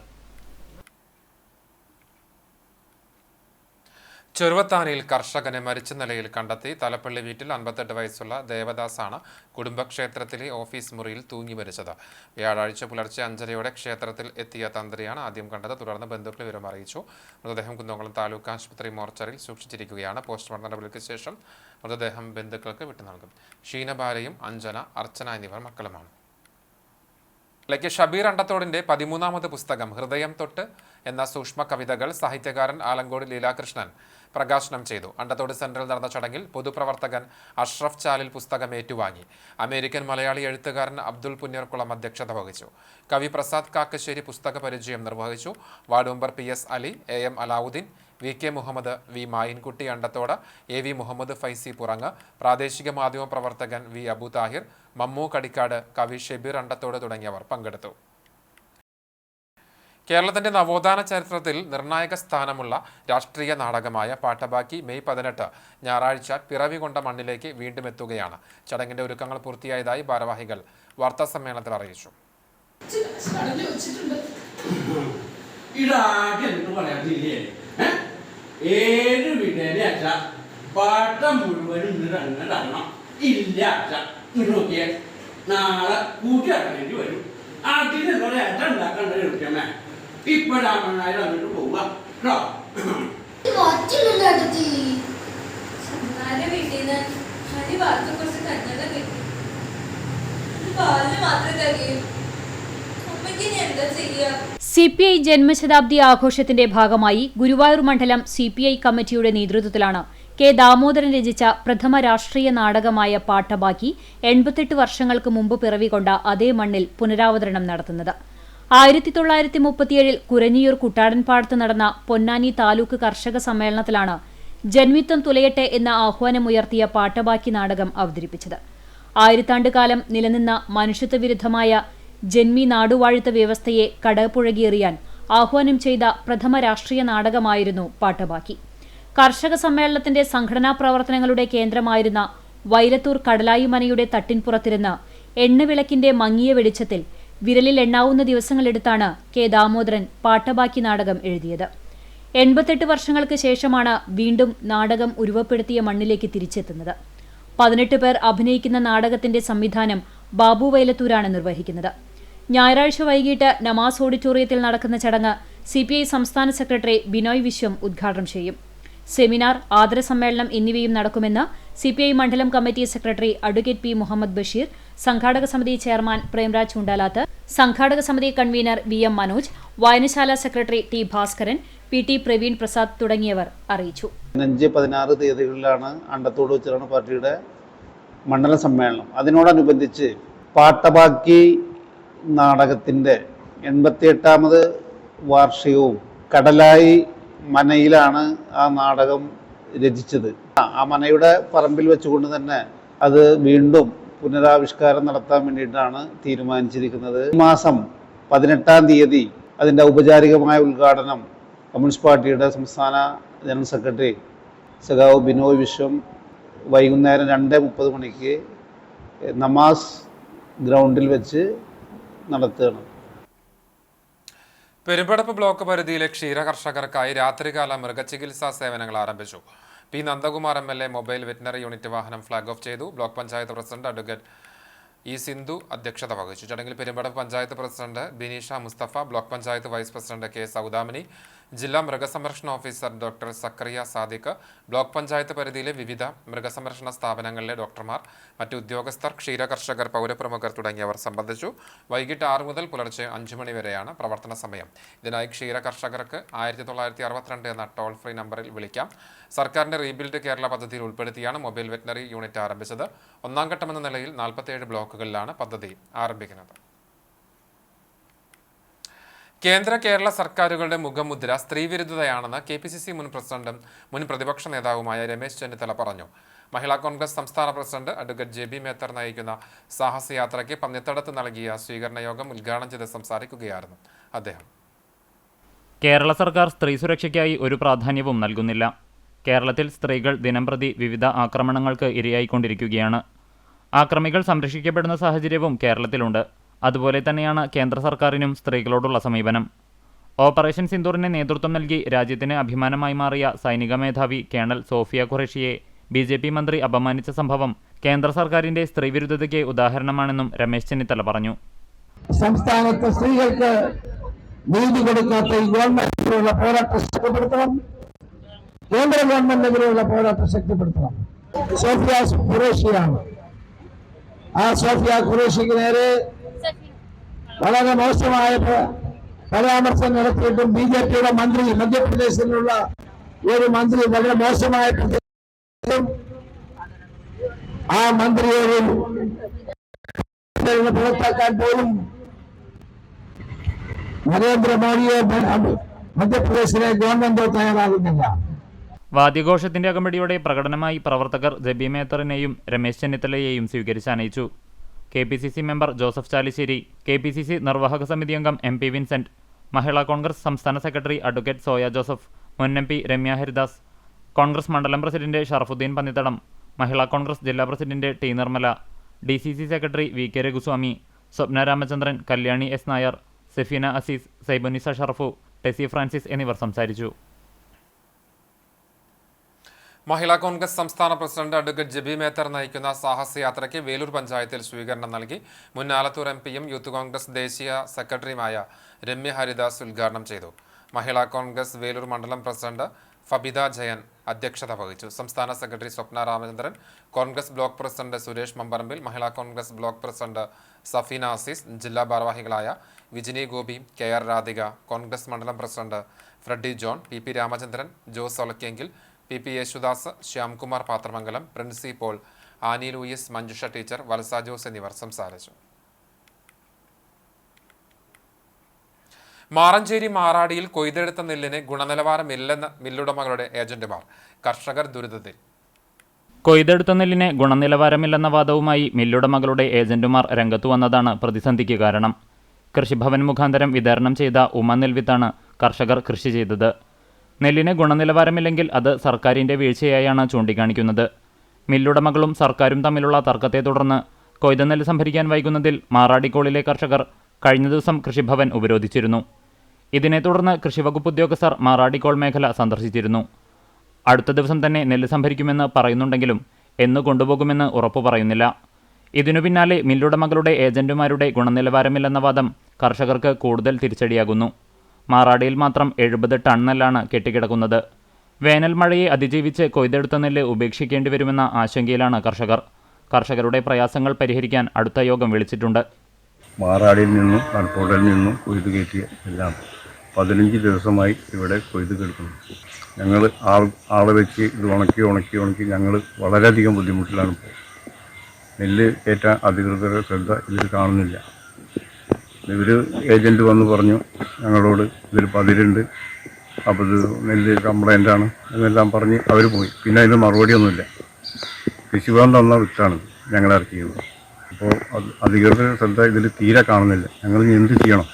ചെറുവത്താനിയിൽ കർഷകനെ മരിച്ച നിലയിൽ കണ്ടെത്തി. തലപ്പള്ളി വീട്ടിൽ 58 വയസ്സുള്ള ദേവദാസാണ് കുടുംബക്ഷേത്രത്തിലെ ഓഫീസ് മുറിയിൽ തൂങ്ങി മരിച്ചത്. വ്യാഴാഴ്ച പുലർച്ചെ 5:30-ഓടെ ക്ഷേത്രത്തിൽ എത്തിയ തന്ത്രിയാണ് ആദ്യം കണ്ടത്. തുടർന്ന് ബന്ധുക്കൾ വിവരം അറിയിച്ചു. മൃതദേഹം കുന്നംകുളം താലൂക്ക് ആശുപത്രി മോർച്ചറിയിൽ സൂക്ഷിച്ചിരിക്കുകയാണ്. പോസ്റ്റ്മോർട്ടം നടപടിക്ക് ശേഷം മൃതദേഹം ബന്ധുക്കൾക്ക് വിട്ടുനൽകും. ഷീനബാലയും അഞ്ജന, അർച്ചന എന്നിവർ മക്കളുമാണ്. ഷബീർ അണ്ടത്തോടിന്റെ 13ാമത് പുസ്തകം ഹൃദയം തൊട്ട് എന്ന സൂക്ഷ്മ കവിതകൾ സാഹിത്യകാരൻ ആലങ്കോട് ലീലാകൃഷ്ണൻ പ്രകാശനം ചെയ്തു. അണ്ടത്തോട് സെന്ററിൽ നടന്ന ചടങ്ങിൽ പൊതുപ്രവർത്തകൻ അഷ്റഫ് ചാലിൽ പുസ്തകം ഏറ്റുവാങ്ങി. അമേരിക്കൻ മലയാളി എഴുത്തുകാരൻ അബ്ദുൽ പുന്നേർകുളം അധ്യക്ഷത വഹിച്ചു. കവി പ്രസാദ് കാക്കശ്ശേരി പുസ്തക പരിചയം നിർവഹിച്ചു. Ward member PS Ali, AM Alavudheen, VK Muhammad, V Mayinkutty Andathode, AV Muhammad Faizy Purang, പ്രാദേശിക മാധ്യമ പ്രവർത്തകൻ V അബു താഹിർ, മമ്മു കടിക്കാട്, കവി ഷബീർ അണ്ടത്തോട് തുടങ്ങിയവർ പങ്കെടുത്തു. കേരളത്തിന്റെ നവോത്ഥാന ചരിത്രത്തിൽ നിർണായക സ്ഥാനമുള്ള രാഷ്ട്രീയ നാടകമായ പാട്ടബാക്കി മെയ് 18 ഞായറാഴ്ച പിറവി കൊണ്ട മണ്ണിലേക്ക് വീണ്ടും എത്തുകയാണ്. ചടങ്ങിന്റെ ഒരുക്കങ്ങൾ പൂർത്തിയായതായി ഭാരവാഹികൾ വാർത്താസമ്മേളനത്തിൽ അറിയിച്ചു. ഇപ്പോഴാണ് പോവാ വീട്ടിൽ നിന്ന് ഭാഗത്ത് കുറച്ച് കഞ്ഞെല്ലാം കിട്ടി. പാലിന് മാത്രമേ തികയൂ. അമ്മയ്ക്ക് ഇനി എന്താ ചെയ്യാ? CPI ജന്മശതാബ്ദി ആഘോഷത്തിന്റെ ഭാഗമായി ഗുരുവായൂർ മണ്ഡലം CPI കമ്മിറ്റിയുടെ നേതൃത്വത്തിലാണ് കെ ദാമോദരൻ രചിച്ച പ്രഥമ രാഷ്ട്രീയ നാടകമായ പാട്ടബാക്കി 88 വർഷങ്ങൾക്ക് മുമ്പ് പിറവികൊണ്ട അതേ മണ്ണിൽ പുനരാവതരണം നടത്തുന്നത്. 1937 കുരഞ്ഞിയൂർ കുട്ടാടൻപാടത്ത് നടന്ന പൊന്നാനി താലൂക്ക് കർഷക സമ്മേളനത്തിലാണ് ജന്മിത്വം തുലയട്ടെ എന്ന ആഹ്വാനമുയർത്തിയ പാട്ടബാക്കി നാടകം അവതരിപ്പിച്ചത്. ആയിരത്താണ്ടുകാലം നിലനിന്ന മനുഷ്യത്വവിരുദ്ധമായ ജന്മി നാടുവാഴുത്ത വ്യവസ്ഥയെ കടപുഴകിയെറിയാൻ ആഹ്വാനം ചെയ്ത പ്രഥമ രാഷ്ട്രീയ നാടകമായിരുന്നു പാട്ടബാക്കി. കർഷക സമ്മേളനത്തിന്റെ സംഘടനാ പ്രവർത്തനങ്ങളുടെ കേന്ദ്രമായിരുന്ന വൈലത്തൂർ കടലായി മനയുടെ തട്ടിൻപുറത്തിരുന്ന് എണ്ണവിളക്കിന്റെ മങ്ങിയ വെളിച്ചത്തിൽ വിരലിൽ എണ്ണാവുന്ന ദിവസങ്ങളെടുത്താണ് കെ ദാമോദരൻ പാട്ടബാക്കി നാടകം എഴുതിയത്. 88 വർഷങ്ങൾക്ക് ശേഷമാണ് വീണ്ടും നാടകം ഉരുവപ്പെടുത്തിയ മണ്ണിലേക്ക് തിരിച്ചെത്തുന്നത്. 18 പേർ അഭിനയിക്കുന്ന നാടകത്തിന്റെ സംവിധാനം ബാബു വൈലത്തൂരാണ് നിർവഹിക്കുന്നത്. ഞായറാഴ്ച വൈകിട്ട് നമാസ് ഓഡിറ്റോറിയത്തിൽ നടക്കുന്ന ചടങ്ങ് CPI സംസ്ഥാന സെക്രട്ടറി ബിനോയ് വിശ്വം ഉദ്ഘാടനം ചെയ്യും. സെമിനാർ, ആദരസമ്മേളനം എന്നിവയും നടക്കുമെന്ന് CPI മണ്ഡലം committee secretary advocate P Muhammad Basheer, സംഘാടക സമിതി ചെയർമാൻ പ്രേംരാജ് ചുണ്ടാലാത്ത്, സംഘാടക സമിതി കൺവീനർ VM മനോജ്, വായനശാല secretary T Bhaskaran, PT Praveen Prasad തുടങ്ങിയവർ അറിയിച്ചു. 5-16 തീയതികളിലാണ് അണ്ടത്തോട് വെച്ചാണ് പാർട്ടിയുടെ മണ്ഡല സമ്മേളനം. അതിനോടനുബന്ധിച്ച് പാട്ടബാക്കി നാടകത്തിൻ്റെ 88ാമത് വാർഷികവും കടലായി മനയിലാണ് ആ നാടകം രചിച്ചത്. ആ മനയുടെ പറമ്പിൽ വെച്ചുകൊണ്ട് തന്നെ അത് വീണ്ടും പുനരാവിഷ്കാരം നടത്താൻ വേണ്ടിയിട്ടാണ് തീരുമാനിച്ചിരിക്കുന്നത്. ഈ മാസം 18-ാം തീയതി അതിൻ്റെ ഔപചാരികമായ ഉദ്ഘാടനം കമ്മ്യൂണിസ്റ്റ് പാർട്ടിയുടെ സംസ്ഥാന ജനറൽ സെക്രട്ടറി സഖാവ് ബിനോയ് വിശ്വം വൈകുന്നേരം 2:30 മണിക്ക് നമാസ് ഗ്രൗണ്ടിൽ വെച്ച് നടത്തുകയാണ്. പെരുമ്പടപ്പ് ബ്ലോക്ക് പരിധിയിലെ ക്ഷീര കർഷകർക്കായി രാത്രികാല മൃഗചികിത്സാ സേവനങ്ങൾ ആരംഭിച്ചു. P Nandakumar MLA mobile veterinary unit വാഹനം ഫ്ളാഗ് ഓഫ് ചെയ്തു. Block panchayat president advocate E Sindhu അധ്യക്ഷത വഹിച്ചു. ചടങ്ങിൽ Perumpadappu panchayat president Bineesha Musthafa, block panchayat vice president K Saudamini, ജില്ലാ മൃഗസംരക്ഷണ officer doctor Zakariya Sadiq, block panchayat പരിധിയിലെ വിവിധ മൃഗസംരക്ഷണ സ്ഥാപനങ്ങളിലെ ഡോക്ടർമാർ, മറ്റു ഉദ്യോഗസ്ഥർ, ക്ഷീരകർഷകർ, പൗരപ്രമുഖർ തുടങ്ങിയവർ സംബന്ധിച്ചു. വൈകിട്ട് 6 മുതൽ പുലർച്ചെ 5 മണി വരെയാണ് പ്രവർത്തന സമയം. ഇതിനായി ക്ഷീരകർഷകർക്ക് 1962 എന്ന ടോൾ ഫ്രീ നമ്പറിൽ വിളിക്കാം. സർക്കാരിന്റെ റീബിൽഡ് കേരള പദ്ധതിയിൽ ഉൾപ്പെടുത്തിയാണ് മൊബൈൽ വെറ്റിനറി യൂണിറ്റ് ആരംഭിച്ചത്. 1ാം ഘട്ടമെന്ന നിലയിൽ 47 ബ്ലോക്കുകളിലാണ് പദ്ധതി ആരംഭിക്കുന്നത്. കേന്ദ്ര കേരള സർക്കാരുകളുടെ മുഖമുദ്ര സ്ത്രീവിരുദ്ധതയാണെന്ന് KPCC മുൻ പ്രസിഡന്റും മുൻ പ്രതിപക്ഷ നേതാവുമായ രമേശ് ചെന്നിത്തല പറഞ്ഞു. മഹിളാ കോൺഗ്രസ് സംസ്ഥാന പ്രസിഡന്റ് അഡ്വക്കേറ്റ് JB മേത്തർ നയിക്കുന്ന സാഹസയാത്രയ്ക്ക് പന്നിത്തടത്ത് നൽകിയ സ്വീകരണ യോഗം ഉദ്ഘാടനം ചെയ്ത് സംസാരിക്കുകയായിരുന്നു അദ്ദേഹം. കേരള സർക്കാർ സ്ത്രീ സുരക്ഷയ്ക്കായി ഒരു പ്രാധാന്യവും നൽകുന്നില്ല. കേരളത്തിൽ സ്ത്രീകൾ ദിനംപ്രതി വിവിധ ആക്രമണങ്ങൾക്ക് ഇരയായിക്കൊണ്ടിരിക്കുകയാണ്. ആക്രമികൾ സംരക്ഷിക്കപ്പെടുന്ന സാഹചര്യവും കേരളത്തിലുണ്ട്. അതുപോലെ തന്നെയാണ് കേന്ദ്ര സർക്കാരിനും സ്ത്രീകളോടുള്ള സമീപനം. ഓപ്പറേഷൻ സിന്ദൂറിന് നേതൃത്വം നൽകി രാജ്യത്തിന് അഭിമാനമായി മാറിയ സൈനിക മേധാവി കേണൽ സോഫിയ ഖുറേഷിയെ BJP മന്ത്രി അപമാനിച്ച സംഭവം കേന്ദ്ര സർക്കാരിന്റെ സ്ത്രീവിരുദ്ധതയ്ക്ക് ഉദാഹരണമാണെന്നും രമേശ് ചെന്നിത്തല പറഞ്ഞു. സംസ്ഥാനത്തെ സ്ത്രീകൾക്ക് നീതി കൊടുക്കാത്ത ഈ ഗവൺമെന്റിനുള്ള പോരാട്ടം ശക്തിപ്പെടുത്തണം. കേന്ദ്ര ഗവൺമെന്റിനെതിരെയുള്ള പോരാട്ടം ശക്തിപ്പെടുത്തണം. സോഫിയ ഖുറേഷിയാണ്. ആ സോഫിയ ഖുറേഷിക്ക് നേരെ വളരെ മോശമായ പരാമർശം നടത്തിയിട്ടും BJPയുടെ മന്ത്രി, മധ്യപ്രദേശിലുള്ള ഒരു മന്ത്രി വളരെ മോശമായ ആ മന്ത്രിയോട് പുറത്താക്കാൻ പോലും നരേന്ദ്രമോദിയോ മധ്യപ്രദേശിലെ ഗവൺമെന്റോ തയ്യാറാകുന്നില്ല. വാദ്യഘോഷത്തിന്റെ അകമ്പടിയോടെ പ്രകടനമായി പ്രവർത്തകർ JB മേത്തറിനെയും രമേശ് ചെന്നിത്തലയെയും സ്വീകരിച്ചാനയിച്ചു. KPCC member Joseph Chalissery, KPCC നിർവാഹക സമിതി അംഗം MP വിൻസെന്റ്, മഹിളാ കോൺഗ്രസ് സംസ്ഥാന സെക്രട്ടറി അഡ്വക്കേറ്റ് സോയ ജോസഫ്, മുൻ MP രമ്യ ഹരിദാസ്, കോൺഗ്രസ് മണ്ഡലം പ്രസിഡന്റ് ഷറഫുദ്ദീൻ പന്നിത്തടം, മഹിളാ കോൺഗ്രസ് ജില്ലാ president T Nirmala, DCC secretary VK Raghuswamy, Swapna Ramachandran, Kalyani S Nair, Sefeena Azeez, Saibunisa Sharafu, Tessy Francis എന്നിവർ സംസാരിച്ചു. മഹിളാ കോൺഗ്രസ് സംസ്ഥാന പ്രസിഡന്റ് അഡ്വക്കേറ്റ് JB മേത്തർ നയിക്കുന്ന സാഹസയാത്രയ്ക്ക് വേലൂർ പഞ്ചായത്തിൽ സ്വീകരണം നൽകി. മുൻ ആലത്തൂർ MPയും യൂത്ത് കോൺഗ്രസ് ദേശീയ സെക്രട്ടറിയുമായ രമ്യ ഹരിദാസ് ഉദ്ഘാടനം ചെയ്തു. മഹിളാ കോൺഗ്രസ് വേലൂർ മണ്ഡലം പ്രസിഡന്റ് ഫബിത ജയൻ അധ്യക്ഷത വഹിച്ചു. സംസ്ഥാന secretary Swapna Ramachandran, Congress block president Suresh Mambarambil, Mahila Congress block president Safeena Azeez, ജില്ലാ ഭാരവാഹികളായ വിജിനി ഗോപി, KR രാധിക, കോൺഗ്രസ് മണ്ഡലം president Freddy John, PP Ramachandran, Jose Olakkengil, PP Yesudas, Shyamkumar Pathramangalam, Princy Paul, Annie Louis, Manjusha teacher, Valsa Jose എന്നിവർ സംസാരിച്ചു. മാറഞ്ചേരി മാറാടിയിൽ കൊയ്തെടുത്ത നെല്ലിന് ഗുണനിലവാരമില്ലെന്ന് മില്ലുടമകളുടെ ഏജന്റുമാർ. കർഷകർ ദുരിതത്തിൽ. കൊയ്തെടുത്ത നെല്ലിന് ഗുണനിലവാരമില്ലെന്ന വാദവുമായി മില്ലുടമകളുടെ ഏജന്റുമാർ രംഗത്തു വന്നതാണ് പ്രതിസന്ധിക്ക് കാരണം. കൃഷിഭവൻ മുഖാന്തരം വിതരണം ചെയ്ത ഉമനെൽവിത്താണ് കർഷകർ കൃഷി ചെയ്തത്. നെല്ലിന് ഗുണനിലവാരമില്ലെങ്കിൽ അത് സർക്കാരിൻ്റെ വീഴ്ചയായാണ് ചൂണ്ടിക്കാണിക്കുന്നത്. മില്ലുടമകളും സർക്കാരും തമ്മിലുള്ള തർക്കത്തെ തുടർന്ന് കൊയ്ത നെല്ല് സംഭരിക്കാൻ വൈകുന്നതിൽ മാറാടിക്കോളിലെ കർഷകർ കഴിഞ്ഞ ദിവസം കൃഷിഭവൻ ഉപരോധിച്ചിരുന്നു. ഇതിനെ തുടർന്ന് കൃഷിവകുപ്പ് ഉദ്യോഗസ്ഥർ മാറാടിക്കോൾ മേഖല സന്ദർശിച്ചിരുന്നു. അടുത്ത ദിവസം തന്നെ നെല്ല് സംഭരിക്കുമെന്ന് പറയുന്നുണ്ടെങ്കിലും എന്ന് കൊണ്ടുപോകുമെന്ന് ഉറപ്പു പറയുന്നില്ല. ഇതിനു പിന്നാലെ മില്ലുടമകളുടെ ഏജന്റുമാരുടെ ഗുണനിലവാരമില്ലെന്ന വാദം കർഷകർക്ക് കൂടുതൽ തിരിച്ചടിയാകുന്നു. മാറാടിയിൽ മാത്രം 70 ടൺ നെല്ലാണ് കെട്ടിക്കിടക്കുന്നത്. വേനൽ മഴയെ അതിജീവിച്ച് കൊയ്തെടുത്ത നെല്ല് ഉപേക്ഷിക്കേണ്ടി വരുമെന്ന ആശങ്കയിലാണ് കർഷകർ. കർഷകരുടെ പ്രയാസങ്ങൾ പരിഹരിക്കാൻ അടുത്ത യോഗം വിളിച്ചിട്ടുണ്ട്. മാറാടിയിൽ നിന്നും കൺപോട്ടയിൽ നിന്നും കൊയ്ത് കയറ്റിയ എല്ലാം 15 ദിവസമായി ഇവിടെ കൊയ്ത് കിടക്കുന്നു. ഞങ്ങൾ ആളെ വെച്ച് ഇത് ഉണക്കി ഞങ്ങൾ വളരെയധികം ബുദ്ധിമുട്ടിലാണ് ഇപ്പോൾ. നെല്ല് കയറ്റാൻ അധികൃതരുടെ ശ്രദ്ധ ഇതിൽ കാണുന്നില്ല. ഇവർ ഏജൻറ്റ് വന്ന് പറഞ്ഞു ഞങ്ങളോട് ഇതിൽ പതിരുണ്ട്, അപ്പോൾ ഇത് നെല്ല് കംപ്ലൈൻ്റാണ് എന്നെല്ലാം പറഞ്ഞ് അവർ പോയി. പിന്നെ അതിന് മറുപടിയൊന്നുമില്ല. കൃഷിഭവൻ തന്ന വിത്താണ് ഞങ്ങൾ ഇറക്കിയത്. അപ്പോൾ അധികൃതരുടെ ശ്രദ്ധ ഇതിൽ തീരെ കാണുന്നില്ല. ഞങ്ങൾ എന്ത് ചെയ്യണം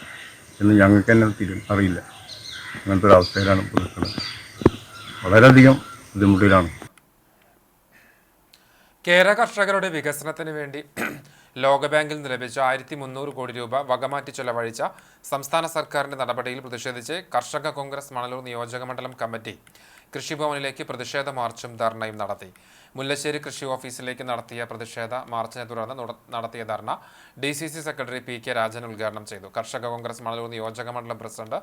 എന്ന് ഞങ്ങൾക്ക് തന്നെ അറിയില്ല. അങ്ങനത്തെ ഒരു അവസ്ഥയിലാണ് ഇപ്പോൾ നിൽക്കുന്നത്. വളരെയധികം ബുദ്ധിമുട്ടിലാണ്. കേര കർഷകരുടെ വികസനത്തിന് വേണ്ടി ലോകബാങ്കിൽ നിന്ന് ലഭിച്ച 1300 കോടി രൂപ വകമാറ്റി ചെലവഴിച്ച സംസ്ഥാന സർക്കാരിന്റെ നടപടിയിൽ പ്രതിഷേധിച്ച് കർഷക കോൺഗ്രസ് മണലൂർ നിയോജക മണ്ഡലം കമ്മിറ്റി കൃഷിഭവനിലേക്ക് പ്രതിഷേധ മാർച്ചും ധർണയും നടത്തി. മുല്ലശ്ശേരി കൃഷി ഓഫീസിലേക്ക് നടത്തിയ പ്രതിഷേധ മാർച്ചിനെ തുടർന്ന് നടത്തിയ ധർണ DCC സെക്രട്ടറി PK രാജൻ ഉദ്ഘാടനം ചെയ്തു. കർഷക കോൺഗ്രസ് മണലൂർ നിയോജക മണ്ഡലം പ്രസിഡന്റ്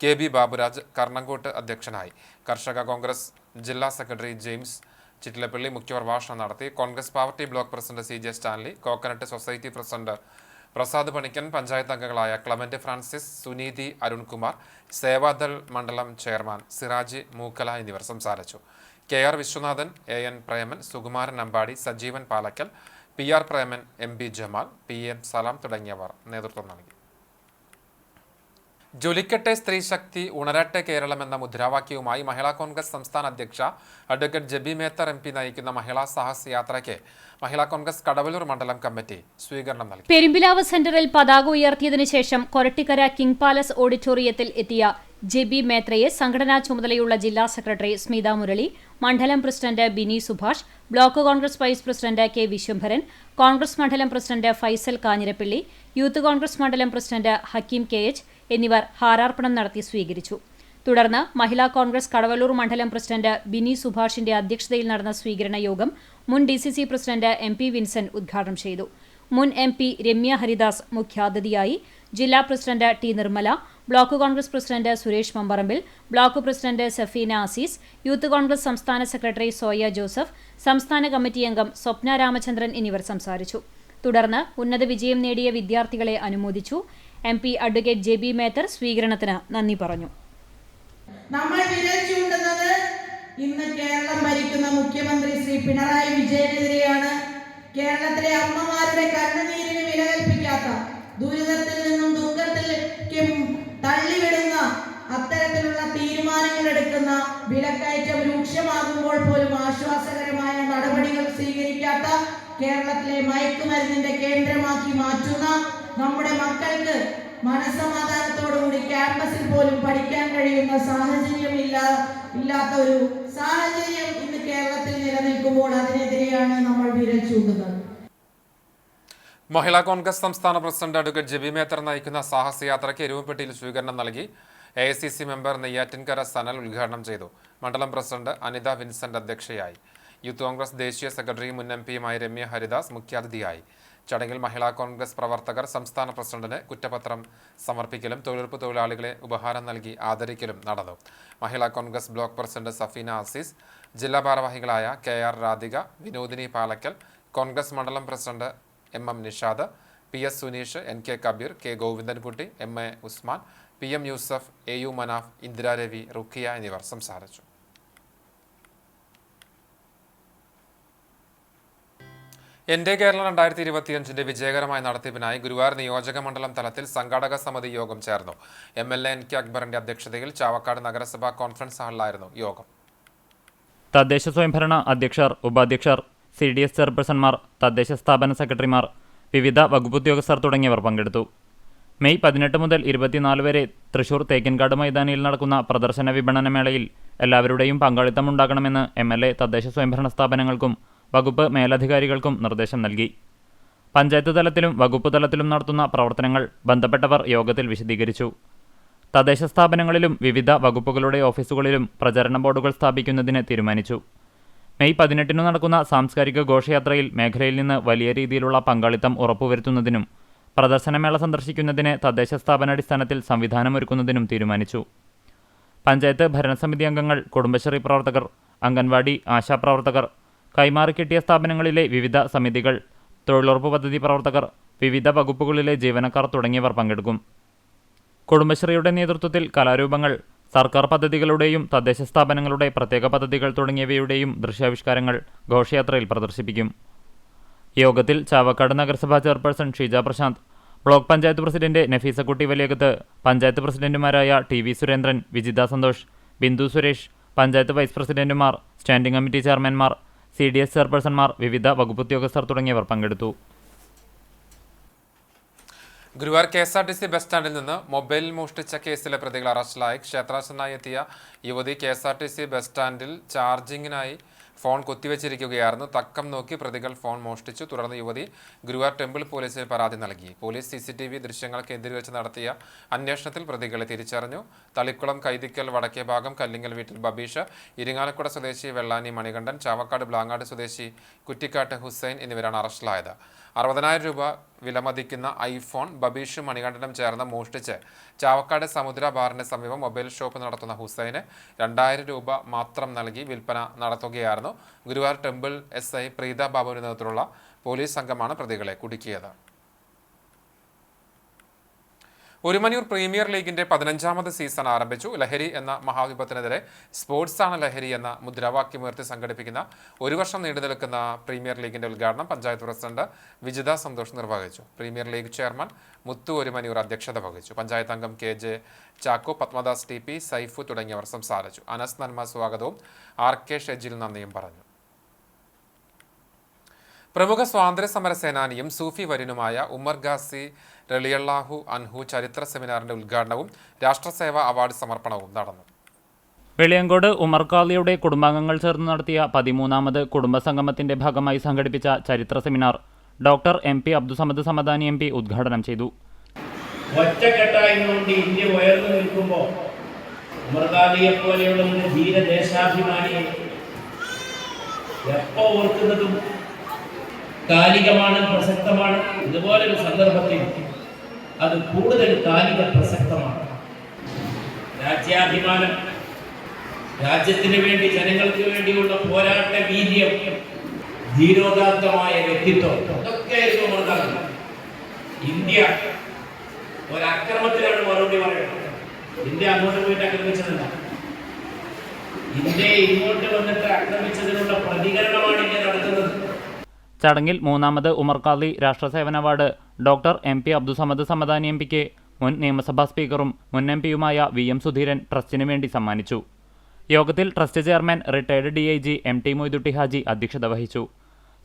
KB ബാബുരാജ് കർണങ്കോട്ട് അധ്യക്ഷനായി. കർഷക കോൺഗ്രസ് ജില്ലാ സെക്രട്ടറി ജെയിംസ് ചിറ്റിലപ്പള്ളി മുഖ്യപ്രഭാഷണം നടത്തി. Congress party block president CJ Stanley, coconut society president Prasad Panikkan, panchayat അംഗങ്ങളായ ക്ലമന്റ് ഫ്രാൻസിസ്, സുനീതി അരുൺകുമാർ, സേവാദൾ മണ്ഡലം ചെയർമാൻ സിറാജി മൂക്കല എന്നിവർ സംസാരിച്ചു. KR Viswanathan, AN Preman, Sukumaran Ambadi, Sajeevan Palakkal, PR Preman, MB Jamal, PM സലാം തുടങ്ങിയവർ നേതൃത്വം നൽകി. ജ്വലിക്കട്ടെ സ്ത്രീശക്തി, ഉണരട്ടെ കേരളം എന്ന മുദ്രാവാക്യവുമായി മഹിളാ കോൺഗ്രസ് സംസ്ഥാന അധ്യക്ഷ അഡ്വക്കേറ്റ് ജെബി മേത്തർ MP നയിക്കുന്ന മഹിളാ സാഹസ് യാത്രയ്ക്ക് മഹിളാ കോൺഗ്രസ് കടവലൂർ മണ്ഡലം കമ്മിറ്റി സ്വീകരണം നൽകി. പെരുമ്പിലാവ് സെന്ററിൽ പതാക ഉയർത്തിയതിനു ശേഷം കൊരട്ടിക്കര കിങ് പാലസ് ഓഡിറ്റോറിയത്തിൽ എത്തിയ ജെബി മേത്രയെ സംഘടനാ ചുമതലയുള്ള ജില്ലാ സെക്രട്ടറി സ്മിത മുരളി, മണ്ഡലം president Bini Subhash, block Congress vice president K Vishwambharan, Congress മണ്ഡലം പ്രസിഡന്റ് ഫൈസൽ കാഞ്ഞിരപ്പള്ളി, യൂത്ത് കോൺഗ്രസ് മണ്ഡലം പ്രസിഡന്റ് ഹക്കീം KH എന്നിവർ ഹാരാർപ്പണം നടത്തി സ്വീകരിച്ചു. തുടർന്ന് മഹിളാ കോൺഗ്രസ് കടവലൂർ മണ്ഡലം പ്രസിഡന്റ് ബിനി സുഭാഷിന്റെ അധ്യക്ഷതയിൽ നടന്ന സ്വീകരണ യോഗം മുൻ DCC പ്രസിഡന്റ് MP വിൻസെന്റ് ഉദ്ഘാടനം ചെയ്തു. മുൻ MP രമ്യ ഹരിദാസ് മുഖ്യാതിഥിയായി. ജില്ലാ president T Nirmala, block Congress president Suresh Mambarambil, block president Safeena Azeez, youth Congress സംസ്ഥാന സെക്രട്ടറി സോയ ജോസഫ്, സംസ്ഥാന കമ്മിറ്റി അംഗം സ്വപ്ന രാമചന്ദ്രൻ എന്നിവർ സംസാരിച്ചു. തുടർന്ന് ഉന്നത വിജയം നേടിയ വിദ്യാർത്ഥികളെ അനുമോദിച്ചു. MP അഡ്വക്കേറ്റ് ജെബി മേത്തർ സ്വീകരണത്തിന് നന്ദി പറഞ്ഞു. നമ്മൾ വിരൽ ചൂണ്ടുന്നത് ഇന്ന് കേരളം ഭരിക്കുന്ന മുഖ്യമന്ത്രി ശ്രീ പിണറായി വിജയനെതിരെയാണ്. കേരളത്തിലെ അമ്മമാരുടെ കണ്ണുനീരിന് വില കൽപ്പിക്കാത്ത, ദുരിതത്തിൽ നിന്നും ദുഃഖത്തിലേക്കും തള്ളിവിടുന്ന അത്തരത്തിലുള്ള തീരുമാനങ്ങൾ എടുക്കുന്ന, വിലക്കയറ്റം രൂക്ഷമാകുമ്പോൾ പോലും ആശ്വാസകരമായ നടപടികൾ സ്വീകരിക്കാത്ത, കേരളത്തിലെ മയക്കുമരുന്നിന്റെ കേന്ദ്രമാക്കി മാറ്റുന്ന, നമ്മുടെ മക്കൾക്ക് മനസ്സമാധാനത്തോടുകൂടി ക്യാമ്പസിൽ പോലും പഠിക്കാൻ കഴിയുന്ന ഇല്ലാത്ത ഒരു സാഹചര്യം ഇന്ന് കേരളത്തിൽ നിലനിൽക്കുമ്പോൾ അതിനെതിരെയാണ് നമ്മൾ വിരൽ ചൂണ്ടുന്നത്. മഹിളാ കോൺഗ്രസ് സംസ്ഥാന പ്രസിഡന്റ് അഡ്വക്കേറ്റ് ജെബി മേത്തർ നയിക്കുന്ന സാഹസ് യാത്രയ്ക്ക് എരുമപ്പെട്ടിയിൽ സ്വീകരണം നൽകി. AICC മെമ്പർ നെയ്യാറ്റിൻകര സനൽ ഉദ്ഘാടനം ചെയ്തു. മണ്ഡലം പ്രസിഡന്റ് അനിത വിൻസെന്റ് അധ്യക്ഷയായി. യൂത്ത് കോൺഗ്രസ് ദേശീയ സെക്രട്ടറി മുൻ MP യുമായ രമ്യ ഹരിദാസ് മുഖ്യാതിഥിയായി. ചടങ്ങിൽ മഹിളാ കോൺഗ്രസ് പ്രവർത്തകർ സംസ്ഥാന പ്രസിഡന്റിന് കുറ്റപത്രം സമർപ്പിക്കലും തൊഴിലുറപ്പ് തൊഴിലാളികളെ ഉപഹാരം നൽകി ആദരിക്കലും നടന്നു. മഹിളാ കോൺഗ്രസ് ബ്ലോക്ക് പ്രസിഡന്റ് സഫീന അസീസ്, ജില്ലാ ഭാരവാഹികളായ KR രാധിക, വിനോദിനി പാലക്കൽ, കോൺഗ്രസ് മണ്ഡലം president MM Nishad, PS Suneesh, NK Kabeer, K Govindankutty, MA Usman, PM Yusuf, AU Manaf, Indira Ravi, Rukkiya എന്നിവർ സംസാരിച്ചു. എൻ്റെ കേരളം 2025 വിജയകരമായ നടത്തിപ്പിനായി ഗുരുവായൂർ നിയോജക മണ്ഡലം തലത്തിൽ സംഘാടക സമിതി യോഗം ചേർന്നു. MLA NK അക്ബറിന്റെ അധ്യക്ഷതയിൽ ചാവക്കാട് നഗരസഭാ കോൺഫറൻസ് ഹാളിലായിരുന്നു യോഗം. തദ്ദേശ സ്വയംഭരണ അധ്യക്ഷർ, ഉപാധ്യക്ഷർ, CDS ചെയർപേഴ്സൺമാർ, തദ്ദേശ സ്ഥാപന സെക്രട്ടറിമാർ, വിവിധ വകുപ്പുദ്യോഗസ്ഥർ തുടങ്ങിയവർ പങ്കെടുത്തു. മെയ് 18 മുതൽ 24 വരെ തൃശൂർ തേക്കിൻകാട് മൈതാനിയിൽ നടക്കുന്ന പ്രദർശന വിപണന മേളയിൽ എല്ലാവരുടെയും പങ്കാളിത്തമുണ്ടാകണമെന്ന് MLA തദ്ദേശ സ്വയംഭരണ സ്ഥാപനങ്ങൾക്കും വകുപ്പ് മേലധികാരികൾക്കും നിർദ്ദേശം നൽകി. പഞ്ചായത്ത് തലത്തിലും വകുപ്പ് തലത്തിലും നടത്തുന്ന പ്രവർത്തനങ്ങൾ ബന്ധപ്പെട്ടവർ യോഗത്തിൽ വിശദീകരിച്ചു. തദ്ദേശ സ്ഥാപനങ്ങളിലും വിവിധ വകുപ്പുകളുടെ ഓഫീസുകളിലും പ്രചരണ ബോർഡുകൾ സ്ഥാപിക്കുന്നതിന് തീരുമാനിച്ചു. മെയ് 18 നടക്കുന്ന സാംസ്കാരിക ഘോഷയാത്രയിൽ മേഖലയിൽ നിന്ന് വലിയ രീതിയിലുള്ള പങ്കാളിത്തം ഉറപ്പുവരുത്തുന്നതിനും പ്രദർശനമേള സന്ദർശിക്കുന്നതിന് തദ്ദേശ സ്ഥാപനാടിസ്ഥാനത്തിൽ സംവിധാനമൊരുക്കുന്നതിനും തീരുമാനിച്ചു. പഞ്ചായത്ത് ഭരണസമിതി അംഗങ്ങൾ, കുടുംബശ്രീ പ്രവർത്തകർ, അംഗൻവാടി, ആശാപ്രവർത്തകർ, കൈമാറിക്കിട്ടിയ സ്ഥാപനങ്ങളിലെ വിവിധ സമിതികൾ, തൊഴിലുറപ്പ് പദ്ധതി പ്രവർത്തകർ, വിവിധ വകുപ്പുകളിലെ ജീവനക്കാർ തുടങ്ങിയവർ പങ്കെടുക്കും. കുടുംബശ്രീയുടെ നേതൃത്വത്തിൽ കലാരൂപങ്ങൾ, സർക്കാർ പദ്ധതികളുടെയും തദ്ദേശ സ്ഥാപനങ്ങളുടെ പ്രത്യേക പദ്ധതികൾ തുടങ്ങിയവയുടെയും ദൃശ്യാവിഷ്കാരങ്ങൾ ഘോഷയാത്രയിൽ പ്രദർശിപ്പിക്കും. യോഗത്തിൽ ചാവക്കാട് നഗരസഭാ chairperson Sheeja Prasanth, block panchayat president Nafeesakutty Valiyakath, panchayat പ്രസിഡന്റുമാരായ TV സുരേന്ദ്രൻ, വിജിത സന്തോഷ്, ബിന്ദു സുരേഷ്, പഞ്ചായത്ത് വൈസ് പ്രസിഡന്റുമാർ, സ്റ്റാൻഡിംഗ് കമ്മിറ്റി ചെയർമാൻമാർ, CDS ചെയർപേഴ്സൺമാർ, വിവിധ വകുപ്പുദ്യോഗസ്ഥർ തുടങ്ങിയവർ പങ്കെടുത്തു. ഗുരുവായൂർ KSRTC ബസ് സ്റ്റാൻഡിൽ നിന്ന് മൊബൈൽ മോഷ്ടിച്ച കേസിലെ പ്രതികൾ അറസ്റ്റിലായി. ക്ഷേത്രാർച്ചനായി എത്തിയ യുവതി KSRTC ബസ് സ്റ്റാൻഡിൽ ചാർജിങ്ങിനായി ഫോൺ കുത്തിവെച്ചിരിക്കുകയായിരുന്നു. തക്കം നോക്കി പ്രതികൾ ഫോൺ മോഷ്ടിച്ചു. തുടർന്ന് യുവതി ഗുരുവായൂർ ടെമ്പിൾ പോലീസിൽ പരാതി നൽകി. പോലീസ് CCTV ദൃശ്യങ്ങൾ കേന്ദ്രീകരിച്ച് നടത്തിയ അന്വേഷണത്തിൽ പ്രതികളെ തിരിച്ചറിഞ്ഞു. തളിക്കുളം കൈതിക്കൽ വടക്കേ ഭാഗം കല്ലിങ്ങൽ വീട്ടിൽ ബബീഷ്, ഇരിങ്ങാലക്കുട സ്വദേശി വെള്ളാനി മണികണ്ഠൻ, ചാവക്കാട് ബ്ലാങ്ങാട് സ്വദേശി കുറ്റിക്കാട്ട് ഹുസൈൻ എന്നിവരാണ് അറസ്റ്റിലായത്. 60,000 രൂപ വിലമതിക്കുന്ന ഐഫോൺ ബബീഷും മണികണ്ഠനും ചേർന്ന് മോഷ്ടിച്ച് ചാവക്കാട് സമുദ്ര ബാറിന് സമീപം മൊബൈൽ ഷോപ്പ് നടത്തുന്ന ഹുസൈന് 2,000 രൂപ മാത്രം നൽകി വിൽപ്പന നടത്തുകയായിരുന്നു. ഗുരുവായൂർ ടെമ്പിൾ SI പ്രീത ബാബുവിന്റെ നേതൃത്വത്തിലുള്ള പോലീസ് സംഘമാണ് പ്രതികളെ കുടുക്കിയത്. ഒരുമനൂർ പ്രീമിയർ ലീഗിന്റെ 15ാമത് സീസൺ ആരംഭിച്ചു. ലഹരി എന്ന മഹാവിപത്തിനെതിരെ സ്പോർട്സാണ് ലഹരി എന്ന മുദ്രാവാക്യമുയർത്തി സംഘടിപ്പിക്കുന്ന 1 വർഷം നീണ്ടു നിൽക്കുന്ന പ്രീമിയർ ലീഗിന്റെ ഉദ്ഘാടനം പഞ്ചായത്ത് പ്രസിഡന്റ് വിജിത സന്തോഷ് നിർവഹിച്ചു. പ്രീമിയർ ലീഗ് ചെയർമാൻ മുത്തു ഒരുമനൂർ അധ്യക്ഷത വഹിച്ചു. പഞ്ചായത്ത് അംഗം KJ ചാക്കോ, പത്മദാസ് TP, സൈഫു തുടങ്ങിയവർ സംസാരിച്ചു. അനസ് നന്മ സ്വാഗതവും RK ഷെജിൽ നന്ദിയും പറഞ്ഞു. പ്രമുഖ സ്വാതന്ത്ര്യ സമര സേനാനിയും സൂഫി വര്യനുമായ ഉമർ ഗാസി റളിയല്ലാഹു അൻഹു ചരിത്ര സെമിനാറിന്റെ ഉദ്ഘാടനവും രാഷ്ട്രസേവാ അവാർഡ് സമർപ്പണവും നടന്നു. വെളിയങ്കോട് ഉമർ ഖാലിയുടെ കുടുംബാംഗങ്ങൾ ചേർന്ന് നടത്തിയ 13ാമത് കുടുംബസംഗമത്തിന്റെ ഭാഗമായി സംഘടിപ്പിച്ച ചരിത്ര seminar doctor MP Abdussamad Samadani MP ഉദ്ഘാടനം ചെയ്തു. ഒറ്റക്കെട്ടായിക്കൊണ്ട് ഇന്ത്യ ഉയർന്നു നിൽക്കുമ്പോൾ ഉമർ ഖാലിയെ പോലെയുള്ള ഒരു ധീരദേശാഭിമാനിയെ എപ്പോ ഓർക്കുന്നതും കാലികമാണ്, പ്രസക്തമാണ്. ഇതുപോലൊരു സന്ദർഭത്തിൽ അത് കൂടുതൽ കാലിക പ്രസക്തമാണ്. രാജ്യാഭിമാനം, രാജ്യത്തിന് വേണ്ടി, ജനങ്ങൾക്ക് വേണ്ടിയുള്ള പോരാട്ട വീര്യം, ധീരോദാത്തമായ വ്യക്തിത്വം, അതൊക്കെയായിരുന്നു ഉമർ ഖാലി. ഇന്ത്യ ഒരക്രമത്തിലാണ് മറുപടി പറയുന്നത്. ഇന്ത്യ അങ്ങോട്ട് പോയിട്ട് ആക്രമിച്ചതല്ല, ഇന്ത്യയെ ഇങ്ങോട്ട് വന്നിട്ട് ആക്രമിച്ചതിനുള്ള പ്രതികരണമാണ് ഇന്ത്യ നടത്തുന്നത്. ചടങ്ങിൽ 3ാമത് ഉമർ ഖാലി രാഷ്ട്രസേവന award doctor MP Abdussamad Samadani MPക്ക് മുൻ നിയമസഭാ സ്പീക്കറും മുൻ MPയുമായ VM സുധീരൻ ട്രസ്റ്റിനു വേണ്ടി സമ്മാനിച്ചു. യോഗത്തിൽ trust chairman retired DIG MT Moythutty Haji അധ്യക്ഷത വഹിച്ചു.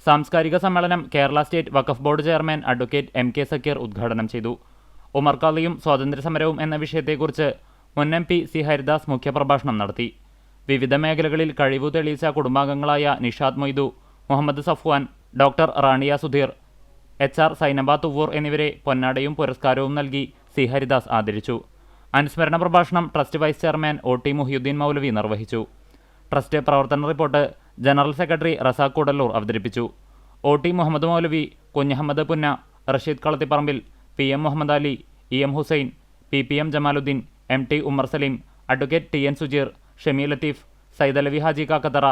സാംസ്കാരിക സമ്മേളനം Kerala state Waqf board chairman advocate MK Sakkeer ഉദ്ഘാടനം ചെയ്തു. ഉമർ ഖാലിയും സ്വാതന്ത്ര്യസമരവും എന്ന വിഷയത്തെക്കുറിച്ച് മുൻ MP C ഹരിദാസ് മുഖ്യപ്രഭാഷണം നടത്തി. വിവിധ മേഖലകളിൽ കഴിവു തെളിയിച്ച കുടുംബാംഗങ്ങളായ നിഷാദ് മൊയ്തു, മുഹമ്മദ് സഫ്വാൻ, ഡോക്ടർ റാണിയ സുധീർ, HR സൈനബ തുവൂർ എന്നിവരെ പൊന്നാടയും പുരസ്കാരവും നൽകി C ഹരിദാസ് ആദരിച്ചു. അനുസ്മരണ പ്രഭാഷണം trust vice chairman OT Muhiyudheen Moulavi നിർവഹിച്ചു. ട്രസ്റ്റ് പ്രവർത്തന report general secretary Razak Koodallur അവതരിപ്പിച്ചു. OT Muhammad Moulavi, Kunhahammed Punna, Rasheed Kalathiparambil, PM Muhammad Ali, EM Hussain, PPM Jamaludheen, MT Ummer Saleem, advocate TN Sujeer, Shameel Latheef, Saidalavi Haji Kakkathara,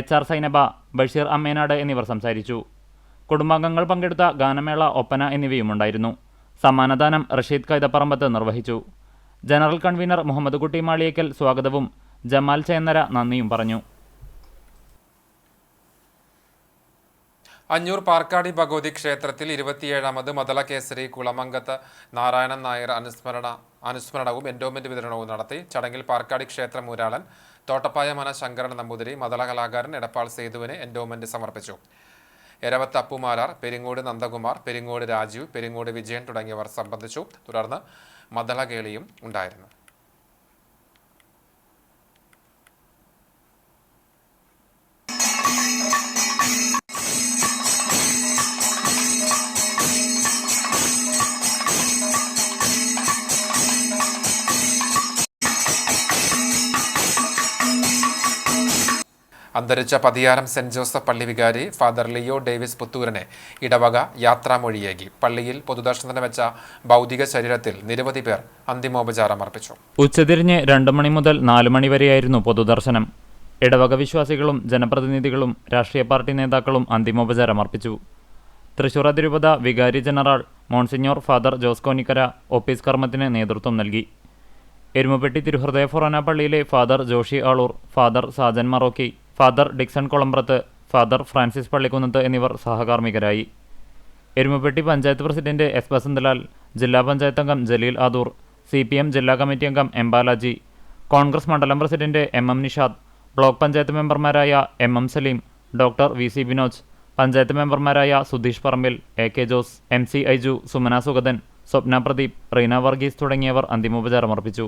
HR Sainaba, Basheer Ammenad എന്നിവർ സംസാരിച്ചു. കുടുംബാംഗങ്ങൾ പങ്കെടുത്ത ഗാനമേള, ഒപ്പന എന്നിവയുമുണ്ടായിരുന്നു. സമ്മാനദാനം റഷീദ് കൈതപ്പറമ്പത്ത് നിർവഹിച്ചു. ജനറൽ കൺവീനർ മുഹമ്മദ് കുട്ടി മാളിയേക്കൽ സ്വാഗതവും ജമാൽ ചേന്നര നന്ദിയും പറഞ്ഞു. അഞ്ഞൂർ പാർക്കാടി ഭഗവതി ക്ഷേത്രത്തിൽ 27ാമത് മദള കേസരി കുളമംഗത്ത് നാരായണൻ നായർ അനുസ്മരണവും എൻഡോമെന്റ് വിതരണവും നടത്തി. ചടങ്ങിൽ പാർക്കാടി ക്ഷേത്ര മൂരാളൻ തോട്ടപ്പായ മന ശങ്കരൻ നമ്പൂതിരി, മദള കലാകാരൻ എടപ്പാൾ സേതുവിന് എൻഡോമെന്റ് സമർപ്പിച്ചു. എരവത്ത് അപ്പുമാരാർ, പെരിങ്ങോട് നന്ദകുമാർ, പെരിങ്ങോട് രാജീവ്, പെരിങ്ങോട് വിജയൻ തുടങ്ങിയവർ സംബന്ധിച്ചു. തുടർന്ന് മദള കേളിയും ഉണ്ടായിരുന്നു. അന്തരിച്ച പതിയാരം സെന്റ് ജോസഫ് പള്ളി വികാരി ഫാദർ ലിയോ ഡേവിസ് പുത്തൂരിനെ ഇടവക യാത്രാമൊഴിയേകി. പള്ളിയിൽ പൊതുദർശനത്തിന് വെച്ച ഭൗതിക ശരീരത്തിൽ നിരവധി പേർ അന്തിമോപചാരം അർപ്പിച്ചു. ഉച്ചതിരിഞ്ഞ് 2 മണി മുതൽ 4 മണി വരെയായിരുന്നു പൊതുദർശനം. ഇടവക വിശ്വാസികളും ജനപ്രതിനിധികളും രാഷ്ട്രീയ പാർട്ടി നേതാക്കളും അന്തിമോപചാരം അർപ്പിച്ചു. തൃശൂർ അതിരൂപത വികാരി general monsignor father Jose Konikkara office കർമ്മത്തിന് നേതൃത്വം നൽകി. എരുമപ്പെട്ടി തിരുഹൃദയ ഫൊറോന പള്ളിയിലെ father Joshy Aloor, father Sajan Marokki, father Dixon Kolambrath, father Francis Pallikkunnath എന്നിവർ സഹകാർമ്മികരായി. എരുമപ്പെട്ടി പഞ്ചായത്ത് പ്രസിഡന്റ് S ബസന്തലാൽ, ജില്ലാ പഞ്ചായത്ത് അംഗം ജലീൽ ആദൂർ, CPM ജില്ലാ കമ്മിറ്റി അംഗം M ബാലാജി, കോൺഗ്രസ് മണ്ഡലം president MM Nishad, block panchayat മെമ്പർമാരായ MM Saleem, doctor VC Binoj, panchayat മെമ്പർമാരായ സുധീഷ് പറമ്പിൽ, AK ജോസ്, MC ഐജു, സുമന സുഗതൻ, സ്വപ്ന പ്രദീപ്, റീന വർഗീസ് തുടങ്ങിയവർ അന്തിമോപചാരം അർപ്പിച്ചു.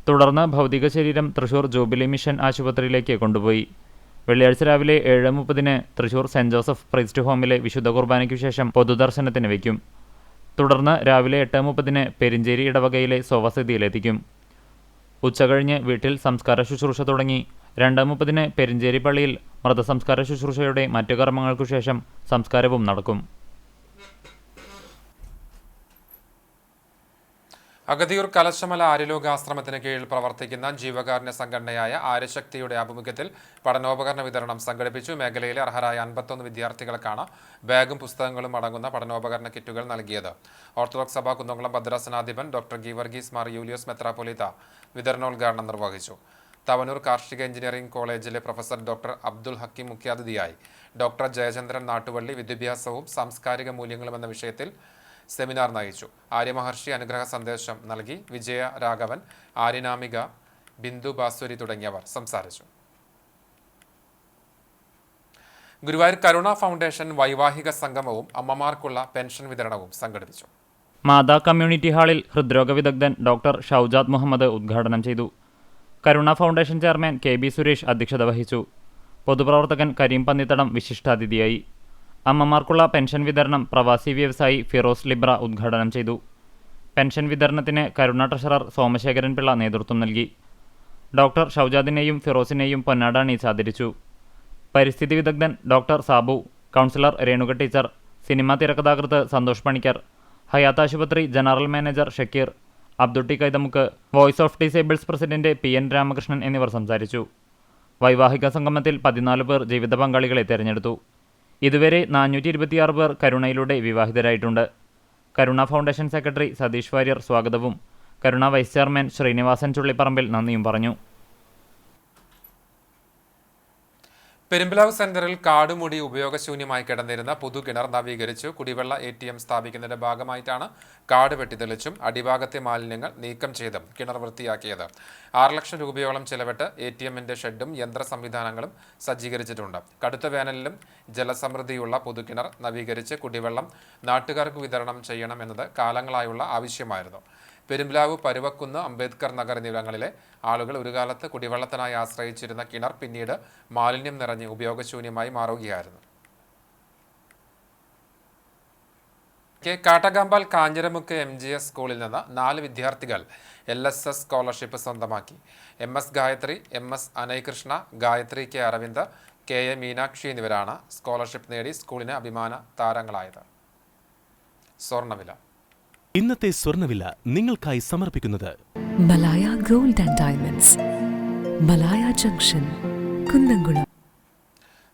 തുടർന്ന് ഭൗതിക ശരീരം തൃശൂർ ജൂബിലി മിഷൻ ആശുപത്രിയിലേക്ക് കൊണ്ടുപോയി. വെള്ളിയാഴ്ച രാവിലെ 7:30 തൃശൂർ സെന്റ് ജോസഫ് പ്രീസ്റ്റ് ഹോമിലെ വിശുദ്ധ കുർബാനയ്ക്കു ശേഷം പൊതുദർശനത്തിന് വയ്ക്കും. തുടർന്ന് രാവിലെ 8:30 പെരിഞ്ചേരി ഇടവകയിലെ സ്വവസതിയിലെത്തിക്കും. ഉച്ചകഴിഞ്ഞ് വീട്ടിൽ സംസ്കാര ശുശ്രൂഷ തുടങ്ങി 2:30 പെരിഞ്ചേരി പള്ളിയിൽ മൃതസംസ്കാര ശുശ്രൂഷയുടെ മറ്റു കർമ്മങ്ങൾക്കു ശേഷം സംസ്കാരവും നടക്കും. അഗതിയൂർ കലശമല ആര്യലോകാശ്രമത്തിന് കീഴിൽ പ്രവർത്തിക്കുന്ന ജീവകാരുണ്യ സംഘടനയായ ആര്യശക്തിയുടെ ആഭിമുഖ്യത്തിൽ പഠനോപകരണ വിതരണം സംഘടിപ്പിച്ചു. മേഖലയിലെ അർഹരായ 51 വിദ്യാർത്ഥികൾക്കാണ് ബാഗും പുസ്തകങ്ങളും അടങ്ങുന്ന പഠനോപകരണ കിറ്റുകൾ നൽകിയത്. ഓർത്തഡോക്സ് സഭ കുന്നംകുളം ഭദ്രാസനാധിപൻ ഡോക്ടർ ഗീവർഗീസ് മാർ യൂലിയോസ് മെത്രാപ്പൊലീത്ത വിതരണോദ്ഘാടനം നിർവഹിച്ചു. തവനൂർ കാർഷിക എഞ്ചിനീയറിംഗ് കോളേജിലെ പ്രൊഫസർ ഡോക്ടർ അബ്ദുൽ ഹക്കീം മുഖ്യാതിഥിയായി. ഡോക്ടർ ജയചന്ദ്രൻ നാട്ടുവള്ളി വിദ്യാഭ്യാസവും സാംസ്കാരിക മൂല്യങ്ങളും എന്ന വിഷയത്തിൽ സെമിനാർ നയിച്ചു. ആര്യമഹർഷി അനുഗ്രഹ സന്ദേശം നൽകി. വിജയ രാഘവൻ, ആര്യനാമിക, ബിന്ദു ബാസുരി തുടങ്ങിയവർ സംസാരിച്ചു. ഗുരുവായൂർ കരുണ ഫൗണ്ടേഷൻ വൈവാഹിക സംഗമവും അമ്മമാർക്കുള്ള പെൻഷൻ വിതരണവും സംഘടിപ്പിച്ചു. മാതാ കമ്മ്യൂണിറ്റി ഹാളിൽ ഹൃദ്രോഗ വിദഗ്ധൻ ഡോക്ടർ ഷൗജാദ് മുഹമ്മദ് ഉദ്ഘാടനം ചെയ്തു. കരുണ ഫൗണ്ടേഷൻ ചെയർമാൻ KB സുരേഷ് അധ്യക്ഷത വഹിച്ചു. പൊതുപ്രവർത്തകൻ കരീം പന്നിത്തടം വിശിഷ്ടാതിഥിയായി. അമ്മമാർക്കുള്ള പെൻഷൻ വിതരണം പ്രവാസി വ്യവസായി ഫിറോസ് ലിബ്ര ഉദ്ഘാടനം ചെയ്തു. പെൻഷൻ വിതരണത്തിന് കരുണ ട്രഷറർ സോമശേഖരൻ പിള്ള നേതൃത്വം നൽകി. ഡോക്ടർ ഷൗജാദിനെയും ഫിറോസിനെയും പൊന്നാട അണിയിച്ച് ആദരിച്ചു. പരിസ്ഥിതി വിദഗ്ധൻ doctor Sabu, councillor Renuka teacher, cinema തിരക്കഥാകൃത്ത് സന്തോഷ് പണിക്കർ, ഹയാത്ത് ആശുപത്രി general manager Shakir, Abdutty Kaithamukku, voice of disables president PN Ramakrishnan എന്നിവർ സംസാരിച്ചു. വൈവാഹിക സംഗമത്തിൽ 14 പേർ ജീവിത പങ്കാളികളെ തെരഞ്ഞെടുത്തു. ഇതുവരെ 426 പേർ കരുണയിലൂടെ വിവാഹിതരായിട്ടുണ്ട്. കരുണ ഫൗണ്ടേഷൻ സെക്രട്ടറി സതീഷ് വാര്യർ സ്വാഗതവും കരുണ വൈസ് ചെയർമാൻ ശ്രീനിവാസൻ ചുള്ളിപ്പറമ്പിൽ നന്ദിയും പറഞ്ഞു. പെരുമ്പിലാവ് സെന്ററിൽ കാടുമൂടി ഉപയോഗശൂന്യമായി കിടന്നിരുന്ന പുതുകിണർ നവീകരിച്ചു. കുടിവെള്ള ATM സ്ഥാപിക്കുന്നതിന്റെ ഭാഗമായിട്ടാണ് കാട് വെട്ടിത്തെളിച്ചും അടിഭാഗത്തെ മാലിന്യങ്ങൾ നീക്കം ചെയ്തും കിണർ വൃത്തിയാക്കിയത്. 6 ലക്ഷം രൂപയോളം ചെലവിട്ട് ATMന്റെ ഷെഡും യന്ത്ര സംവിധാനങ്ങളും സജ്ജീകരിച്ചിട്ടുണ്ട്. കടുത്ത വേനലിലും ജലസമൃദ്ധിയുള്ള പുതുകിണർ നവീകരിച്ച് കുടിവെള്ളം നാട്ടുകാർക്ക് വിതരണം ചെയ്യണമെന്നത് കാലങ്ങളായുള്ള ആവശ്യമായിരുന്നു. പെരുമ്പിലാവ്, പരുവക്കുന്ന്, അംബേദ്കർ നഗർ എന്നിവിടങ്ങളിലെ ആളുകൾ ഒരു കാലത്ത് കുടിവെള്ളത്തിനായി ആശ്രയിച്ചിരുന്ന കിണർ പിന്നീട് മാലിന്യം നിറഞ്ഞ് ഉപയോഗശൂന്യമായി മാറുകയായിരുന്നു. കാട്ടകാമ്പാൽ കാഞ്ഞിരമുക്ക് MGS സ്കൂളിൽ നിന്ന് 4 വിദ്യാർത്ഥികൾ LSS സ്കോളർഷിപ്പ് സ്വന്തമാക്കി. MS Gayathri, MS Anayakrishna, Gayathri K Aravind, KA Meenakshi എന്നിവരാണ് സ്കോളർഷിപ്പ് നേടി സ്കൂളിന് അഭിമാന താരങ്ങളായത്. സ്വർണ്ണവില. ഇന്നത്തെ സ്വർണ്ണവില നിങ്ങൾക്കായി സമർപ്പിക്കുന്നത് Malaya gold and diamonds, Malaya junction, Kunnamkulam.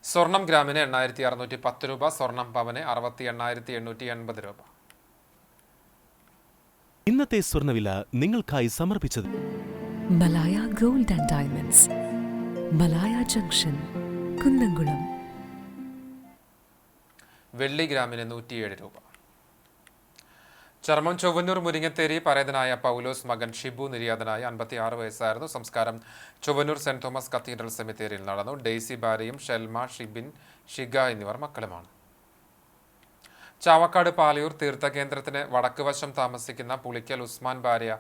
സ്വർണം ഗ്രാമിന് 8,610 രൂപ, സ്വർണം പവന് 68,880 രൂപ. ഇന്നത്തെ സ്വർണ്ണവില നിങ്ങൾക്കായി സമർപ്പിച്ചത് Malaya gold and diamonds, Malaya junction, Kunnamkulam. വെള്ളി ഗ്രാമിന് 107 രൂപ. ചർമ്മം ചൊവ്വന്നൂർ മുരിങ്ങത്തേരി പരേതനായ പൗലോസ് മകൻ ഷിബു നിര്യാതനായി 56 വയസ്സായിരുന്നു. സംസ്കാരം ചൊവ്വന്നൂർ സെന്റ് തോമസ് കത്തീഡ്രൽ സെമിത്തേരിയിൽ നടന്നു. ഡെയ്സി ഭാര്യയും ഷെൽമ, ഷിബിൻ, ഷിഗ എന്നിവർ മക്കളുമാണ്. ചാവക്കാട് പാലയൂർ തീർത്ഥകേന്ദ്രത്തിന് വടക്ക് വശം താമസിക്കുന്ന പുളിക്കൽ ഉസ്മാൻ ഭാര്യ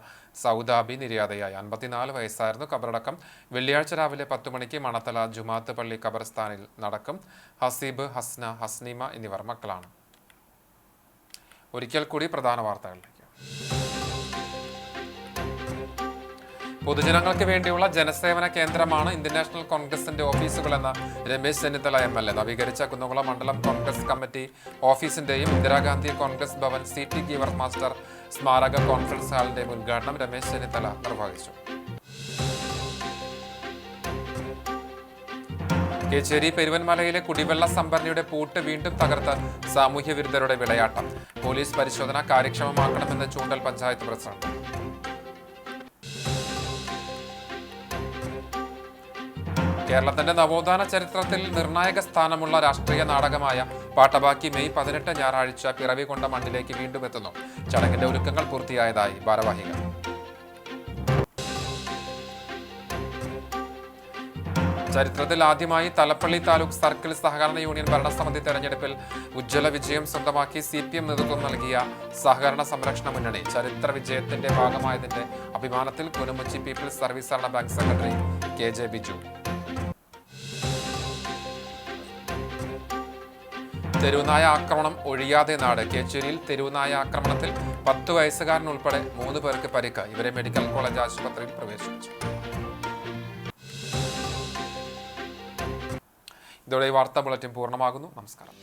സൗദാബി നിര്യാതയായി 54 വയസ്സായിരുന്നു. കബറടക്കം വെള്ളിയാഴ്ച രാവിലെ 10 മണിക്ക് മണത്തല ജുമാത്ത് പള്ളി ഖബർസ്ഥാനിൽ നടക്കും. ഹസീബ്, ഹസ്ന, ഹസ്നീമ എന്നിവർ മക്കളാണ്. ഒരിക്കൽ കൂടി പ്രധാന വാർത്തകളിലേക്ക്. പൊതുജനങ്ങൾക്ക് വേണ്ടിയുള്ള ജനസേവന കേന്ദ്രമാണ് ഇന്ത്യൻ നാഷണൽ കോൺഗ്രസിന്റെ ഓഫീസുകളെന്ന് രമേശ് ചെന്നിത്തല MLA. നവീകരിച്ച കുന്നംകുളം മണ്ഡലം കോൺഗ്രസ് കമ്മിറ്റി ഓഫീസിന്റെയും ഇന്ദിരാഗാന്ധി കോൺഗ്രസ് ഭവൻ CT ഗീവർസ് മാസ്റ്റർ സ്മാരക കോൺഫറൻസ് ഹാളിന്റെയും ഉദ്ഘാടനം രമേശ് ചെന്നിത്തല നിർവഹിച്ചു. കേച്ചേരി പെരുവൻമലയിലെ കുടിവെള്ള സംഭരണിയുടെ പൂട്ട് വീണ്ടും തകർത്ത് സാമൂഹ്യ വിരുദ്ധരുടെ വിളയാട്ടം. പോലീസ് പരിശോധന കാര്യക്ഷമമാക്കണമെന്ന് ചൂണ്ടൽ പഞ്ചായത്ത് പ്രസിഡന്റ്. കേരളത്തിന്റെ നവോത്ഥാന ചരിത്രത്തിൽ നിർണായക സ്ഥാനമുള്ള രാഷ്ട്രീയ നാടകമായ പാട്ടബാക്കി മെയ് 18 ഞായറാഴ്ച പിറവികൊണ്ട മണ്ണിലേക്ക് വീണ്ടും എത്തുന്നു. ചടങ്ങിന്റെ ഒരുക്കങ്ങൾ പൂർത്തിയായതായി ഭാരവാഹികൾ. ചരിത്രത്തിൽ ആദ്യമായി തലപ്പള്ളി താലൂക്ക് സർക്കിൾ സഹകരണ യൂണിയൻ ഭരണസമിതി തെരഞ്ഞെടുപ്പിൽ ഉജ്ജ്വല വിജയം സ്വന്തമാക്കി CPM നേതൃത്വം നൽകിയ സഹകരണ സംരക്ഷണ മുന്നണി. ചരിത്ര വിജയത്തിന്റെ ഭാഗമായതിന്റെ അഭിമാനത്തിൽ കുനുമുച്ചി പീപ്പിൾസ് സർവീസ് സഹകരണ ബാങ്ക് സെക്രട്ടറി KJ ബിജു. തെരുവുനായ ആക്രമണം ഒഴിയാതെ നാട്. കേച്ചേരിയിൽ തെരുവുനായ ആക്രമണത്തിൽ 10 വയസ്സുകാരൻ ഉൾപ്പെടെ 3 പേർക്ക് പരിക്ക്. ഇവരെ മെഡിക്കൽ കോളേജ് ആശുപത്രിയിൽ പ്രവേശിപ്പിച്ചു. ഇതോടെ ഈ വാർത്താ ബുള്ളറ്റിൻ പൂർണ്ണമാകുന്നു. നമസ്കാരം.